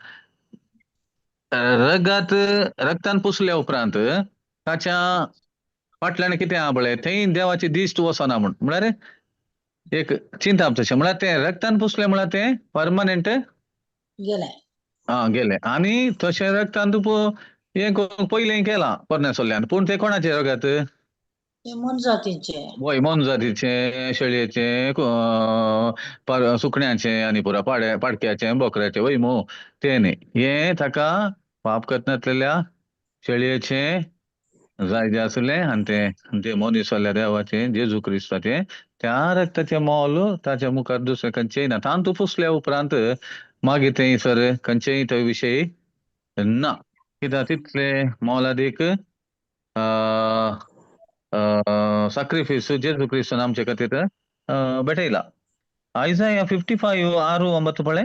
रगतान पुसल्या उपरांत ताच्या फाटल्यान कितें आहा पळय थंय देवाची दिश्ट वचना म्हळ्यार एक चिंताप तशें. म्हळ्यार तें रगतान पुसलें म्हळ्यार तें परमनंट गेलें. गेलें. आनी तशें रगतान हें करूंक पयलें केलां परमेसरल्यान. पूण ते कोणाचे रगत ते मन जातीचे. वय मन जातीचे शेळयेचे सुकण्याचे आनी पुरा पाडक्याचे बोकड्याचे वय मो ते न्ही. हे ताका पाप करतनातलेल्या शेळयेचे जाय आसलें आनी ते मनीस जाल्ल्या देवाचे जेजू क्रिस्ताचे त्या रक्ताचे मोल ताच्या मुखार दुसरें खंयचेय ना. तांतू पुसल्या उपरांत मागीर थंयसर खंयचेय थंय विशयी ना. कित्याक तितले मोलादीक साक्रिफीस जेजू क्रिस्तन आमचे खातीर भेटयला. आयजाया 55 6 9 पळय.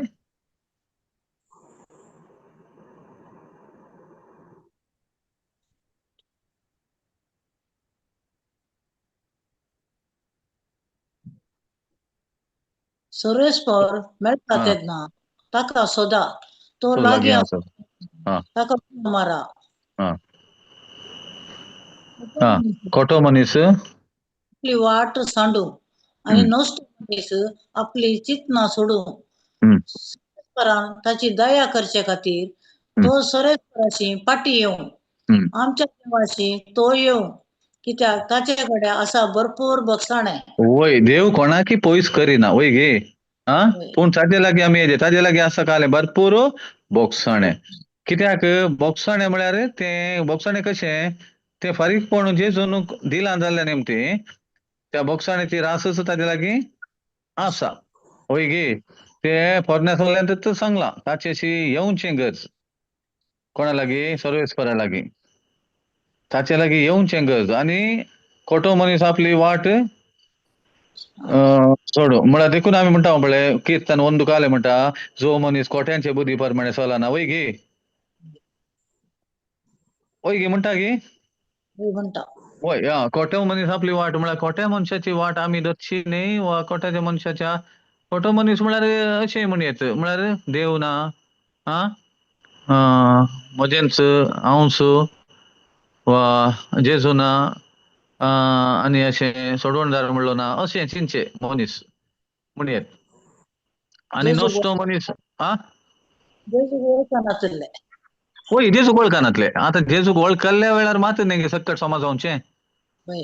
सुरेस्पर मेळटा तेन्ना ताका सोदा तो लागीं लागीं आसा. ताका मारा. खोटो मनीस आपली वाट सांडूंक आनी नश्ट मनीस आपली चिंतना सोडूंक ताची दया करचे खातीर तो सोरेसपराशी पाटी येवं हम्म. आमच्या देवाशी तो येवं कित्याक ताचे कडेन आसा भरपूर बक्षाणे. वय देव कोणाकी पयस करिना वय गे हा वय. पूण ताजे लागीं आमी हेजे ताजे लागीं आसा काले भरपूर बोगसाणे कित्याक बोगसाणे म्हळ्यार ते बोगसाणे कशें ते फारीकपण जेजून दिलां जाल्ल्या निमती त्या बोगसाण्याची रासच ताजे लागीं आसा वय गे ते पोरण्या सगळ्यांत सांगलां ताचेशी येवचें गरज कोणा लागीं सर्वेस्परा लागीं ताचे लागीं येवचें गरज आनी खोटो मनीस आपली वाट सोडू म्हळ्यार देखून आमी म्हणटा पळय किर्तन ಒಂದುकाले म्हणटा जो मनीस कोट्यांचे बुद्धी प्रमाणे चलना वय गे म्हणटा गे वय म्हणटा. वय खोटो मनीस आपली वाट म्हळ्यार खोट्या मनशाची वाट आमी धरची न्ही वा खोट्याच्या मनशाच्या खोटो मनीस म्हळ्यार अशें म्हणयत म्हळ्यार देव ना म्हजेंच हांवच वा जेजू ना आनी अशें सोडवणदार म्हणलो ना अशें चिंतचे मनीस म्हणयत आनी जेजूक नॉस्टो मनीस जेजूक वळखनासले. वय जेजूक वळखनातले आतां जेजूक वळखल्या वेळार मात न्ही सक्कट समाज जावचें वय.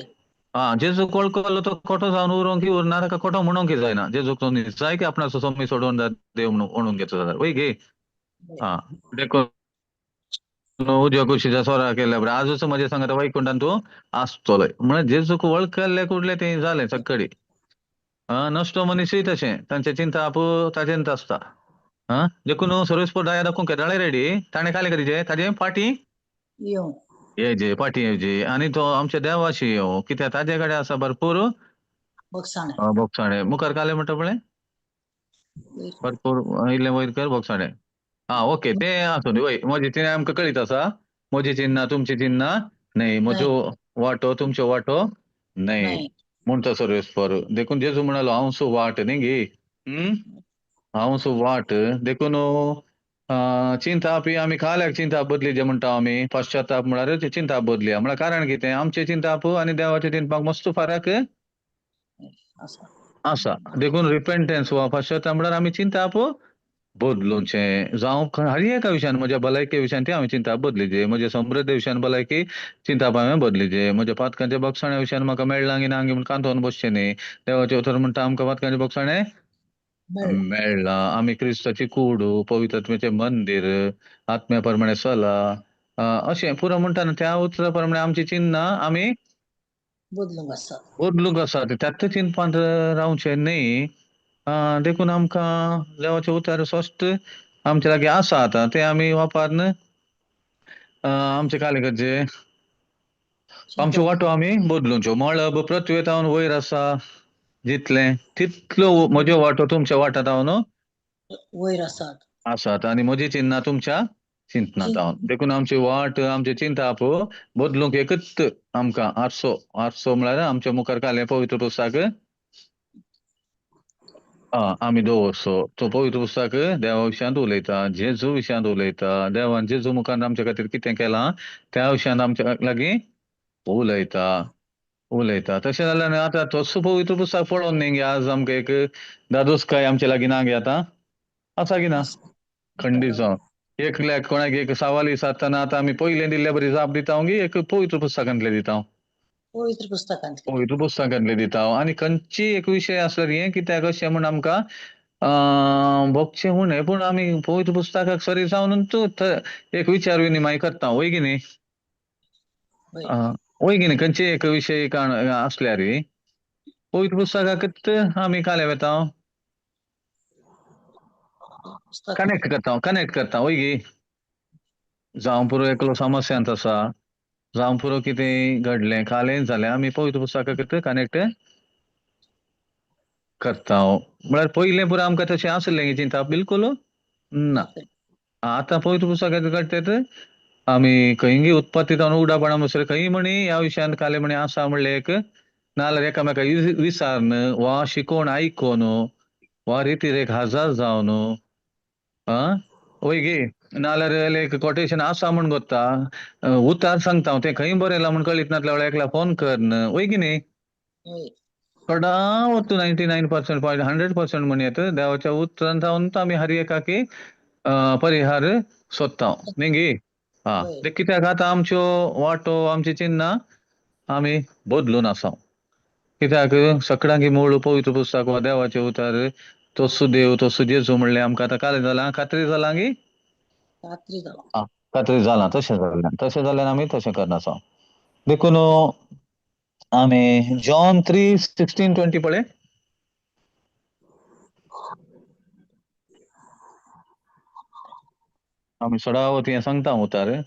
जेजूक वळखलो तो खोटो जावन उरोंक उरना ताका खोटो म्हणूंक जायना जेजूक जाय की आपणाचो सोमी सोडवणदार देव म्हणून घेतलो जाल्यार वय गे देखून उद्या कुशीच्या सोरा केल्या बरें आजूच म्हजे सांगता वैकुंठान तूं आसतलोय म्हळ्यार जेजूक वळखले कुडले तें जालें सक्कडी नश्टो मनीसय तशें तांचे चिंता आपू ताजेंत आसता देखून सर्वेस्पर दाया दाखोवंक केदाळे रेडी ताणें काले करीचे ताजे फाटी येवं येजे फाटी येवजे आनी तो आमच्या देवाशी येवं कित्याक ताजे कडेन आसा भरपूर बक्षाणे. बोगसाणे मुखार काले म्हणटा पळय भरपूर इल्ले वयर कर बोगसाणे ओके ते आसूं दी वय म्हजी चिन्ह आमकां कळीत आसा म्हजी चिन्ह तुमची चिन्ह न्हय म्हजो वाटो तुमचो वाटो न्हय म्हणटा सर्वेस्पर देखून जेजू म्हणालो हांव सो वाट न्ही गे हांव सो वाट देखून चिंताप आमी काल्याक चिंताप बदली म्हणटा आमी पाश्चाताप म्हळ्यार चिंताप बदलिया म्हळ्यार कारण कितें आमचे चिंताप आनी देवाचे चिंतपाक मस्त फरक आसा देखून रिपेंटन्स वा पाश्चाताप म्हळ्यार आमी चिंताप बदलूचें जावं हर एका विशयान म्हज्या भलायके विशयान ती हांवें चिंताप बदलीचे म्हज्या समृद्धी विशयान भलायकी चिंताप हांवें बदलीचे म्हज्या पातकांच्या बोगसाण्या विशयान म्हाका मेळ्ळां की ना म्हूण कांतोवन बसचें न्ही देवाचे उतर म्हणटा आमकां पातकांचे बोगसाणे मेळ्ळा आमी क्रिस्ताची कूड पवित्रात्म्याचे मंदीर आत्म्या प्रमाणे चला अशें पुरो म्हणटा त्या उतरा प्रमाणे आमची चिन्ह आमी बदलूंक आसा त्यात चिंतपांत रावचें न्ही देखून आमकां देवाचे उतर स्पश्ट आमचे लागीं आसा आतां ते आमी वापरन आमचे काले करचे आमचो वाटो आमी बदलूंच्यो मळब पृथ्वेतावन वयर आसा जितलें तितलो म्हजो वाटो तुमच्या वाटांत वयर आसात आनी म्हजी चिन्ह तुमच्या चिंतनात देखून आमची वाट आमचे चिंताप बदलूंक एकच आमकां आरसो म्हळ्यार आमच्या मुखार काले पवित्र पुस्तक आमी दवरसो तो पवित्र पुस्तक देवा विशयांत उलयता जेजू विशयांत उलयता देवान जेजू मुखार आमच्या खातीर कितें केलां त्या विशयांत आमच्या लागीं उलयता तशें जाल्यार आतां तसो पवित्र पुस्तक पळोवन न्ही गे आज आमकां एक दादोसकाय आमच्या लागीं ना गे आतां आसा की ना खंडीत जावन एकल्याक कोणाक एक सवाल विचारतना आतां आमी पयलें दिल्ल्या बरी जाप दिता गी एक पवित्र पुस्तकांतले दिता पवित्र पुस्तकांतले दिता आनी खंयची एक विशय आसल्यार हें कित्याक अशें म्हण आमकां भोगचें म्हूण हें पूण आमी पवित्र पुस्तकाक सरी जावन एक विचार विनिमय करता वय की न्ही वय की न्ही खंयची एक विशय आसल्यार पवित्र पुस्तकाकच आमी काले वेता कनेक्ट करता वय गी जावं पुरो एकलो समस्यांत आसा जावं पुरो कितें घडलें कालें जाल्यार आमी पवित्र पुस्तकाकच कनेक्ट करता म्हळ्यार पयलें पुरो आमकां तशें आसलें चिंता बिलकुल ना आतां पवित्र पुस्तकाक घडटात आमी खंय उत्पत्ती जावन उडापणा बसले खंय म्हणी ह्या विशयान काले म्हणी आसा म्हणलें एक नाल्यार एकामेकाक विचारन वा शिकोवन आयकोन वा रितीरेक हजार जावन वय गे नाल्यार एक कोटेशन आसा म्हण गोत्ता उतार सांगता तें खंय बरयलां म्हण कळीत नासल्या वेळार एकला फोन करन वय की न्ही थोडा वतू 99% पॉयंट 100% म्हण येत देवाच्या उतरांत जावन आमी हर एकाकी परिहार सोदता न्ही गे हा होय. ते कित्याक आतां आमच्यो वाटो आमची चिन्नां आमी बदलून आसा कित्याक सगळ्यांकी मूळ पवित्र पुस्तक वा देवाचे उतार तोच देव तोच जेजू म्हणलें आमकां आतां काल जालां खात्री जालां की रात्री जालो हा खात्री जालां तशें जाल्यार आमी तशें करना आसा देखून आमी जॉन 3:16-20 पळय आमी सडावत हें सांगता उतार हय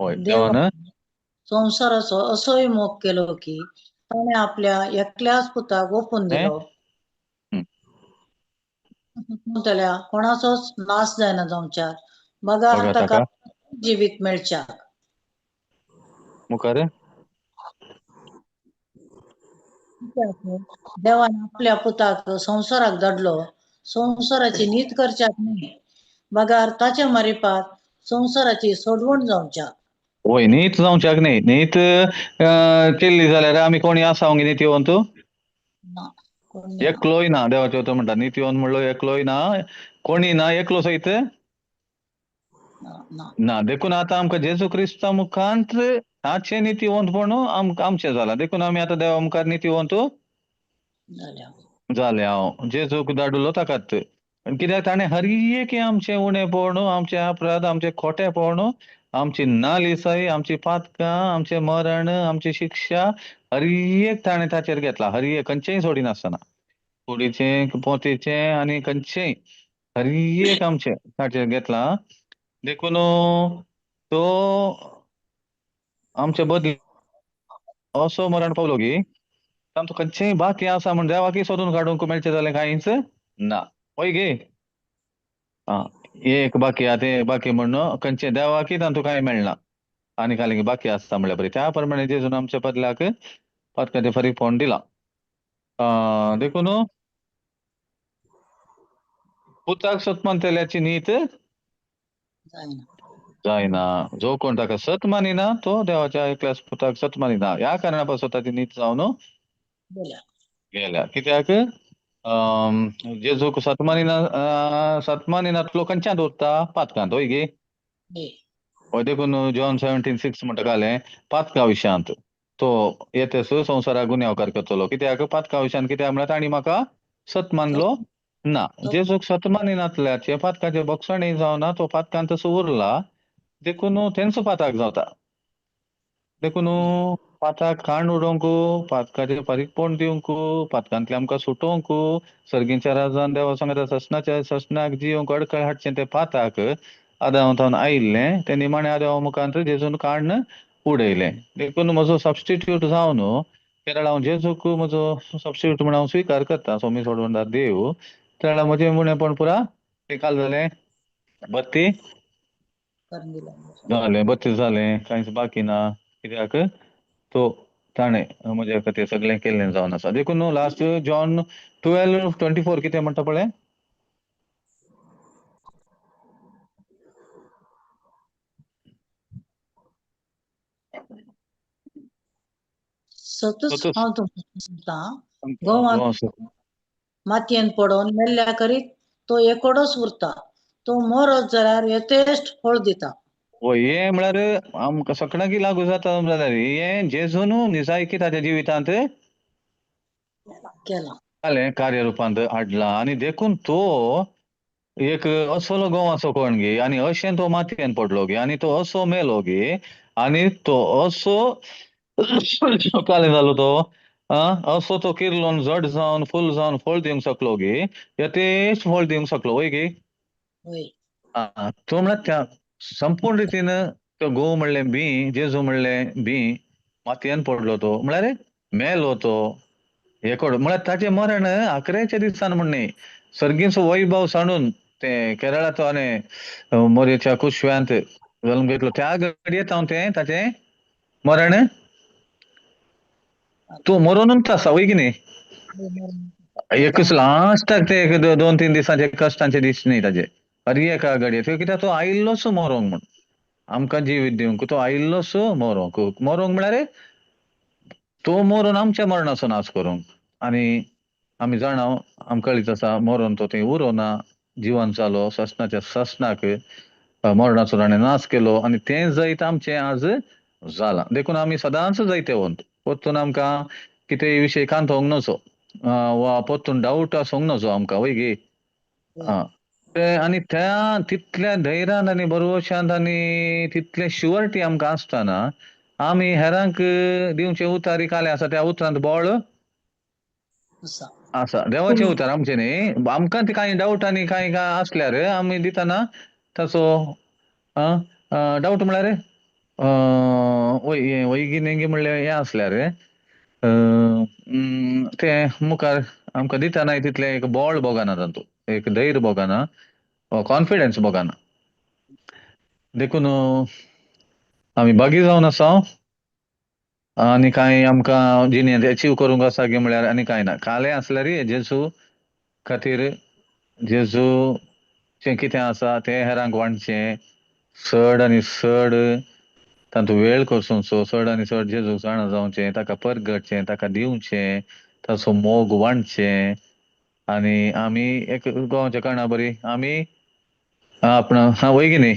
जॉन देवान संसाराचो असोय मोग केलो की ताणें आपल्या एकल्याच पुताक ओपून हें? दिलो जाल्यार कोणाचोच नाश जायना जावच्याक बगार बघा ताका ताका जिवीत मेळच्याक मुखार देवान आपल्या पुताक संवसाराक धाडलो संवसाराची नीत करच्याक न्ही बगार ताच्या मारिफात संवसाराची सोडवण जावच्याक होय नीत जावच्याक न्ही नीत केल्ली जाल्यार आमी कोणी आसांक नितीवंत ना कोणी ना एकलोय ना देवाचे उतर म्हणटा नितीवंत म्हणलो एकलोय ना कोणी ना एकलो सयत ना ना देखून आतां आमकां जेजू क्रिस्ता मुखांत ताचे नितीवंतपण आमचें जालां देखून आमी आतां देवा मुखार नितीवंत जाल्या जाले हांव जेजूक धाडलो ताकाच कित्याक ताणें हर एक आमचें उणेपण आमचे अपराध आमचे खोटेपण आमची नालिसाई आमची पातकां आमचें मरण आमची शिक्षा हर एक ताणें ताचेर घेतला हर एक खंयचेय सोडिनासतना कुडीचें पोतेचें आनी खंयचेय हर एक आमचें ताचेर घेतला देखून तो आमचे बदला असो मरण पावलो की तांचो खंयचेय बाकी आसा म्हण देवाकी सोदून काडूंक मेळचें जालें कांयच ना पळय गे हा एक बाकी आहा तें बाकी म्हण खंयचें देवाकी तांतू कांय मेळना आनी काली बाकी आसता म्हणल्यार बरें त्या प्रमाणे जेजून आमच्या बदलाक पातकाचें फरीकपण दिलां देखून पुताक सत मानतल्याची नीत जायना जायना जो कोण ताका सत मानिना तो देवाच्या एकल्याच पुताक सत मानिना ह्या कारणा पासून ताची नीत जावन गेल्या गेल्या कित्याक जेजूक सत मानिनातलो खंयच्यात उरता पातकांत होय गे हे हय देखून जॉन 17:6 म्हणटा घालें पातका विशांत तो येतेस संवसाराक गुन्यांवकार करतलो कित्याक पातका विशांत कित्याक म्हळ्यार ताणी म्हाका सत मानलो ना जेजूक सत मानिनातल्याचे पातकाचे भक्षणय जावना तो पातकांत तसो उरला देखून तेंचो पाताक जावता देखून पाताक खाण उडोवंक पातकाचेर फारीकपण दिवंक पातकांतले आमकां सुटोवंक सर्गीच्या राजान देवा सांगता ससनाक जिवंक अडखळ हाडचें तें पाताक आदावतावन आयिल्लें तें निमाण्या देवा मुखांत जेजून काण उडयलें देखून म्हजो सबस्टिट्यूट जावन केरळ हांव जेजूक म्हजो सबस्टिट्यूट म्हण हांव स्विकार करता सोमी सोडवणदार देव त्या म्हजें उणेंपण पुरा काल जालें बत्ती करून दिला जालें बत्तीस जालें कांयच बाकी ना कित्याक तो ताणें म्हजे खातीर सगळें केल्लें जावन आसा देखून लास्ट जॉन 12:24 कितें म्हणटा पळय सतच तोच हांव तुमकां सांगता गोवांत मातयेन पडोवन मेल्ल्या करीत तो एकोडोच उरता तो मरत जाल्यार येतेश्ट फळ दिता हे म्हळ्यार आमकां सगळ्यांक लागू जाता जाल्यार हे जेजून निजायकी ताच्या जिवितांत केला जालें कार्यरुपांत हाडला आनी देखून तो एक असलो गोवाचो कोण गे आनी अशें तो मातयेन पडलो गे आनी तो असो मेलो गे आनी तो असो काले जालो तो असो तो किर्लोन जड जावन फूल जावन फळ दिवंक शकलो गे यथेश्ट फळ दिवंक शकलो वय गे वय तो म्हळ्यार त्या संपूर्ण रितीन तो गोव म्हणलें बी जेजू म्हणलें बी मातयेन पडलो तो म्हळ्यार मेलो तो एकोड म्हळ्यार ताचें मरण 11च्या दिसान म्हणणे सर्गीचो वैभव सांडून ते केरळाचो आनी मोरयेच्या कुशव्यांत जल्म घेतलो त्या घडयेंत हांव तें ताचें मरण तो मरोनूच आसा वय की न्ही एकच लास्टाक ते 2-3 दिसांचे कश्टांचे दीस न्ही ताजे हर एका घडये कित्याक तो आयिल्लोच मरोंक म्हण आमकां जिवीत दिवंक तो आयिल्लोच मरोंक म्हळ्यार तो मरून आमच्या मरणाचो नाश करूंक आणि आम्ही जाणाव आमकां कळीत आसा मरोन तो थंय उरोना, जिवन जालो ससनाच्या ससनाक मरणाचो ताणें नाश केलो आनी तें जैत आमचें आज जालां. देखून आमी सदांच जैते वंत. परतून आमकां कितेंय विशय कांतोवंक नजो वा परतून डावट आसूंक नजो आमकां वय गे. आनी त्या तितल्या धैर्यान आनी भरवशांत आनी तितले शुअरिटी आमकां आसतना आमी हेरांक दिवचें उतर काले आसा त्या उतरांत बळ असा आसा. देवाचें उतर आमचें न्ही. आमकां ते कांय डावट आनी कांय आसल्यार आमी दितना ताचो डावट म्हळ्यार वैगी नेगी म्हणल्यार हें आसल्यार तें मुखार आमकां दितना तितलें एक बळ भोगना तातूंत, एक धैर्य भोगना, कॉन्फिडन्स भोगना. देखून आमी बागी जावन आसा आनी कांय आमकां जिणेंत अचीव करूंक आसा गे म्हळ्यार आनी कांय ना. कालें आसल्यार जेजू खातीर जेजूचें कितें आसा तें हेरांक वांटचें, चड आनी चड तातूंत वेळ करचो, चड आनी चड जेजूक जाणा जावचें, ताका परगटचें, ताका दिवचें, ताचो मोग वांटचें. आनी आमी एक गोवाच्या कळना बरी आमी आपणा वय गे न्ही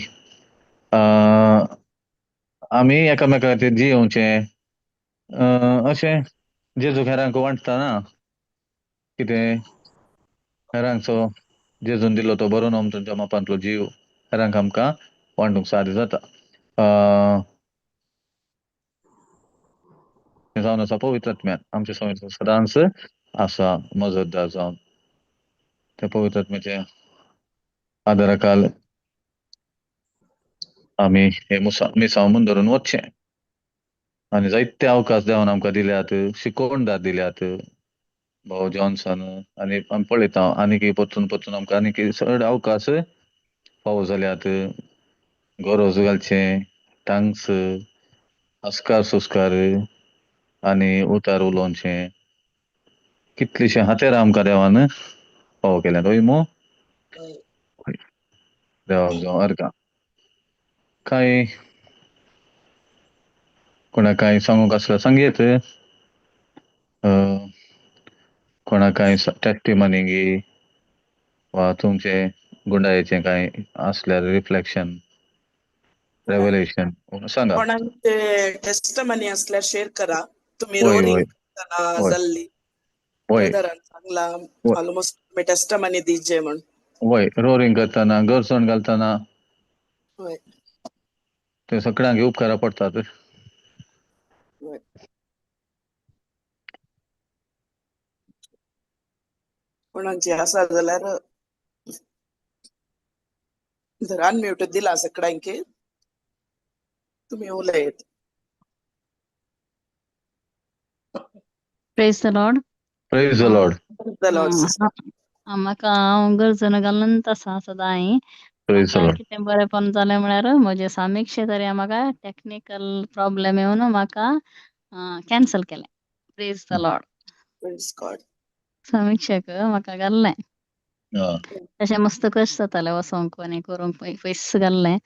आमी एकामेका खातीर जियोवचें अशें जेजूक हेरांक वांटतना कितें हेरांचो जेजून दिलो तो बरो तुमच्या मापांतलो जीव हेरांक आमकां वांटूंक साद जाता. जावन आसा पवित्र आत्म्यान आमच्या समेत सदांच आसा मजतदार जावन. त्या पवित्र आत्म्याच्या आदाराखाल आमी हे मिसांव म्हूण धरून वचचें. आनी जायते अवकाश देवान आमकां दिल्यात, शिकोवणदार दिल्यात. भाऊ जॉन्सन आनी आमी पळयता आनीक परतून आमकां आनीक चड अवकाश फावो जाल्यात. गरोज घालचें, टांग्स, आस्कार सुस्कार आनी उतार उलोवचें कितलींशीं हातेरां आमकां देवान फावो केल्यात. वय मो देवाक जावं अर्गां. कांय कोणाक कांय सांगूंक आसल्यार सांगयेत. कोणाक कांय टेस्टिमनी वा तुमचे गुंडायेचें कांय आसल्यार रिफ्लेक्शन रेव्हलेशन सांगा. कोणाचे टेस्टमनी असल्यार शेअर करा. तुम्ही होय रोरिंग होय करताना होय जाल्ली होय ब्रदरान सांगला होय ऑलमोस्ट तुम्ही टेस्टमनी दिजे म्हण. होय रोरिंग करतना गरसण घालतना होय ते सगळ्यांक उपकारा पडटात. होय. कोणाची आसा जाल्यार जर अनम्यूट दिला सगळ्यांकी तुम्ही उलयत. Praise the lord. Praise the Lord. The Lord sister. म्हाका हांव गरजन घालून आसा सदांय. प्रेज द म्हाका लॉर्ड. कितें बरेंपण जालें म्हळ्यार म्हजे समीक्षे तरी म्हाका टेक्निकल प्रॉब्लेम येवन म्हाका कॅन्सल केलें. Praise the Lord. Praise God. समीक्षेक म्हाका घाल्लें. हं. तशें मस्त कश्ट जाताले वसोंक आनी करूंक पयस घाल्लें.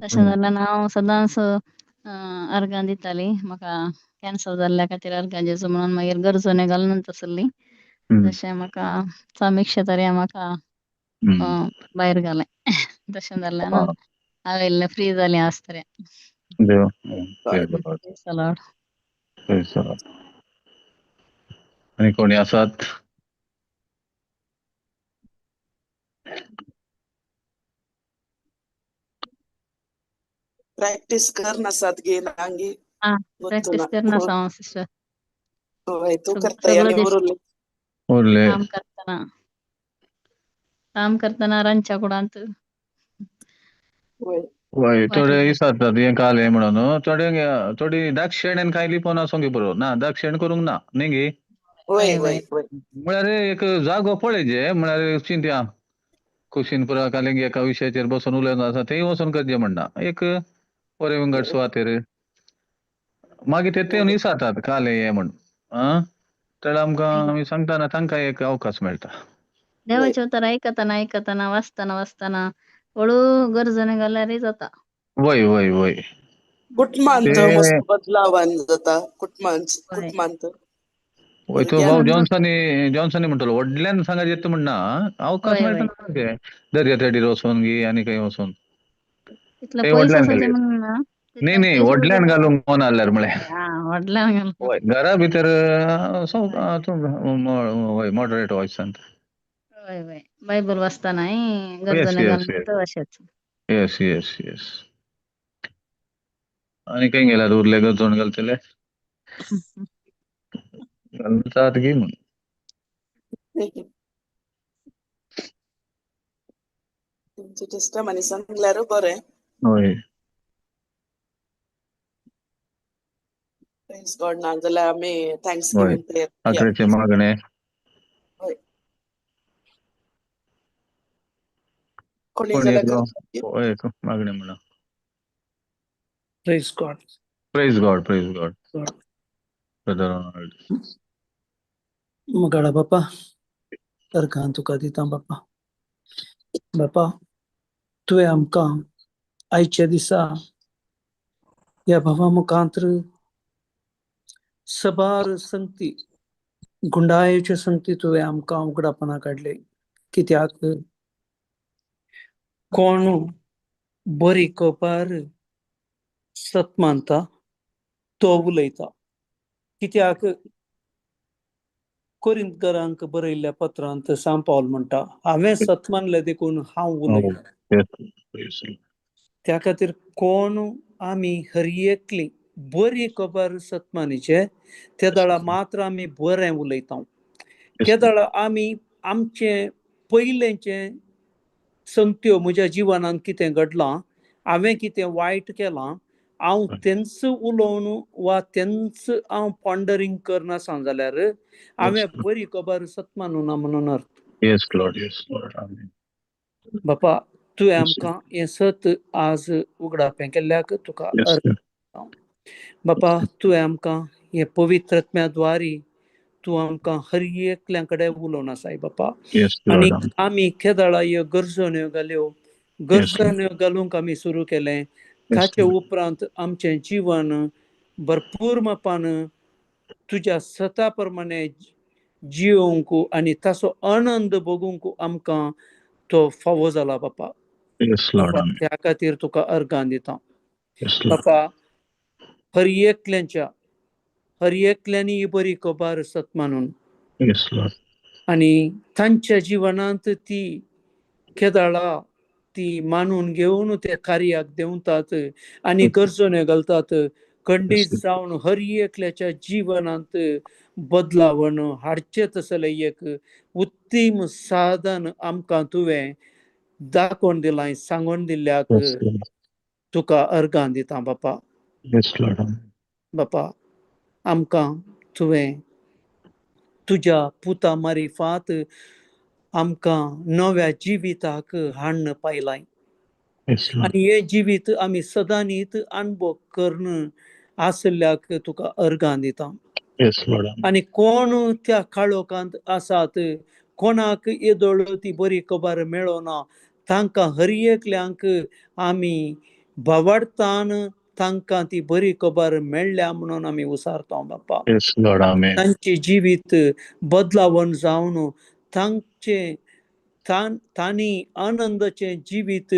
तशें हं. जाल्यार हांव सदांच अर्गां दिताली. म्हाका कॅन्सल जाल्ल्या खातीर अर्गां जेजू म्हणून मागीर गरजने घालूनच आसली. हं. तशें म्हाका समीक्षा तरी म्हाका हं. भायर घालें. तशें जाल्यार हां. हांव इल्लें फ्री जालें आज तरी. देव praise the lord. Praise the lord. Praise the lord. आनी कोणी आसात? प्रॅक्टिस कर नसात घे नांगी प्रॅक्टिस वतुना. करना हांव सिस्टर. होय तू करताय सगळं आणि दिस उरले उरले काम करतना रांदच्या कुडांत होय वय थोडे वाटेर विचारतात हें कालें म्हणून थोडी दाक्षिणायन काय लिपोवन आसूंक बरो ना दाक्षिण करूंक ना न्ही गे. होय वय होय वय होय म्हळ्यार एक जागो पळयचे म्हळ्यार चिंतया कुशीनपुरा कालिंग एका विशयाचेर बसून उलयन आसा थंय वचून करचें म्हणना एक बरे विंगड सुवातेर मागीर ते होय विचारतात कालें हें म्हण तर आमकां आमी सांगतना तांकां एक अवकाश मेळटा. होय देवाचें उतर आयकतना वाचतना हळू गरजने घाल्यारय जाता. वय वय वय कुटमांत ते मस्त बदलावान जाता. वय कुटमांत होय तो भाऊ जॉन्सनी म्हणतो वडिल्यान सांगायचं येतं म्हणणं अवकाश होय, मिळतो ना ते दर्या तेडीर वचून गी आणि काही वचून तिथलं ते पयस वडिल्यान असायचे गेले म्हणून ना नाही तिथलं नाही पयस वडिल्यान घालूंक कोण आल्यार म्हळे हा वडिलांक घालून होय घरा भितर होय मॉडरेट वॉइसान होय होय बायबल वाचतानाय येस गरजने येस घालून असेच येस येस येस आणि काही गेल्यार उरले गरजोन घालतले घालतात गी म्हण तुमचे टेस्टमनी सांगल्यार बरें. होय प्रेज गॉड नाजाल्यार आमी थँक्स होय गिविंग प्रेयर आकड्याचे मागणे होय. कोणी कोणी जाल्यार एकलो करता. होय मागणे म्हणा Praise God. Praise God God. Brother मगाडा बापा अर्घां तुका दिता बापा. बापा तुवें आमकां आयच्या दिसा ह्या भावा मुखांतर सबार संगती गुंडाळेच्यो संगती तुवें आमकां उगडापणां काडले. कित्याक कोण बरी कोपार सत मानता तो उलयता. कित्याक कोरिंथकरांक बरयल्ल्या पत्रांत सांत पावल म्हणटा हांवें सत मानलें देखून हांव उलयतां. त्या खातीर कोण आमी हरएकली बरी खबर सतमानीचे त्या दाळा मात्र आमी बरें उलयता. त्या दाळा आमी आमचे पयलेंचे संगत्यो म्हज्या जिवनांत कितें घडलां हांवें कितें वायट केलां हांव तेंच उलोवन वा तेंच हांव पॉन्डरींग करनासा जाल्यार हांवें बरी खबर सतमानुना म्हणून अर्थ. येस लॉर्ड आमेन बापा तुवें आमकां हें सत आज उगडापें केल्ल्याक तुका येस बापा तुवें आमकां हे पवित्र आत्म्याद्वारी तूं आमकां हर एकल्या कडेन उलोवन आसाय बापा. येस आनी लॉर्ड आमी केदाळा ह्यो गरजण्यो घाल्यो गरजण्यो घालूंक आमी सुरू केलें. ताचे उपरांत आमचें जीवन भरपूर मापान तुज्या सता प्रमाणे जियोंक आनी ताचो आनंद भोगूंक आमकां तो फावो जाला बापा. येस लॉर्ड आमेन त्या खातीर तुका अर्गां दिता येस लॉर्ड बापा. हर एकल्यांनी ही बरी खबर सत मानून येस लॉर्ड आनी तांच्या जिवनांत ती केदाळा ती मानून घेवन त्या कार्याक देंवतात आनी गरजण्यो घालतात. खंडीत जावन हर एकल्याच्या जिवनांत बदलावण हाडचें तसलें एक उत्तीम साधन आमकां तुवें दाखोवन दिलां सांगून दिल्ल्याक तुका अर्गां दिता बापा. येस लॉर्ड बापा आमकां तुवें तुज्या पुता मारिफात आमकां नव्या जिविताक हाडून पायलाय. येस लॉर्ड आनी हे जिवीत आमी सदांच अणभव करून आसल्याक तुका अर्गां दिता. येस लॉर्ड आनी कोण त्या काळोखांत आसात कोणाक येदोळ ती बरी खबर मेळोना तांकां हर एकल्यांक आमी भावार्थान तांकां ती बरी खबर मेळ्ळ्या म्हणून आमी उसारता बापा. येस लॉर्ड आमेन तांचे जिवीत बदलावण जावन तांणी आनंदाचें जिवीत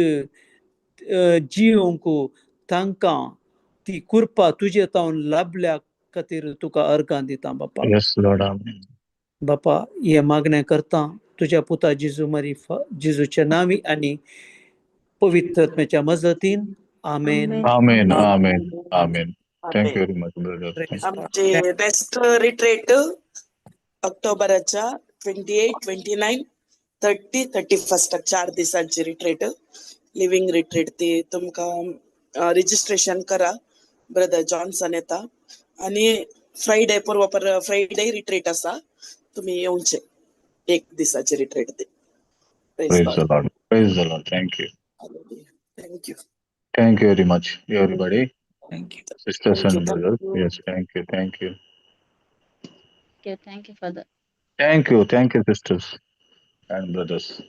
जियोंक तांकां ती कृपा तुजे तावन लाभल्या खातीर तुका अर्गां दिता बापा. येस लॉर्ड आमेन बापा हे मागणें करता तुज्या पुता जेजूच्या नांवी आनी पवित्र आत्म्याच्या मजतीन आमेन. आमेन आमेन आमेन थँक्यू व्हेरी मच ब्रदर. आमचे नेक्स्ट रिट्रेट ऑक्टोबराच्या 28, 29, 30, 31 4 दिसांची रिट्रेट लिव्हिंग रिट्रेट ती तुमकां रजिस्ट्रेशन करा. ब्रदर जॉन्सन येता आनी फ्रायडे फ्रायडे रिट्रेट आसा तुमी येवचे एक दिसाची रिट्रेट ती. Praise the Lord. Praise the Lord. Thank you. Thank you. Thank you very much, everybody. Thank you. Sisters Thank you. and brothers. Yes, thank you. Thank you. Thank you father. Thank you. Thank you, sisters and brothers.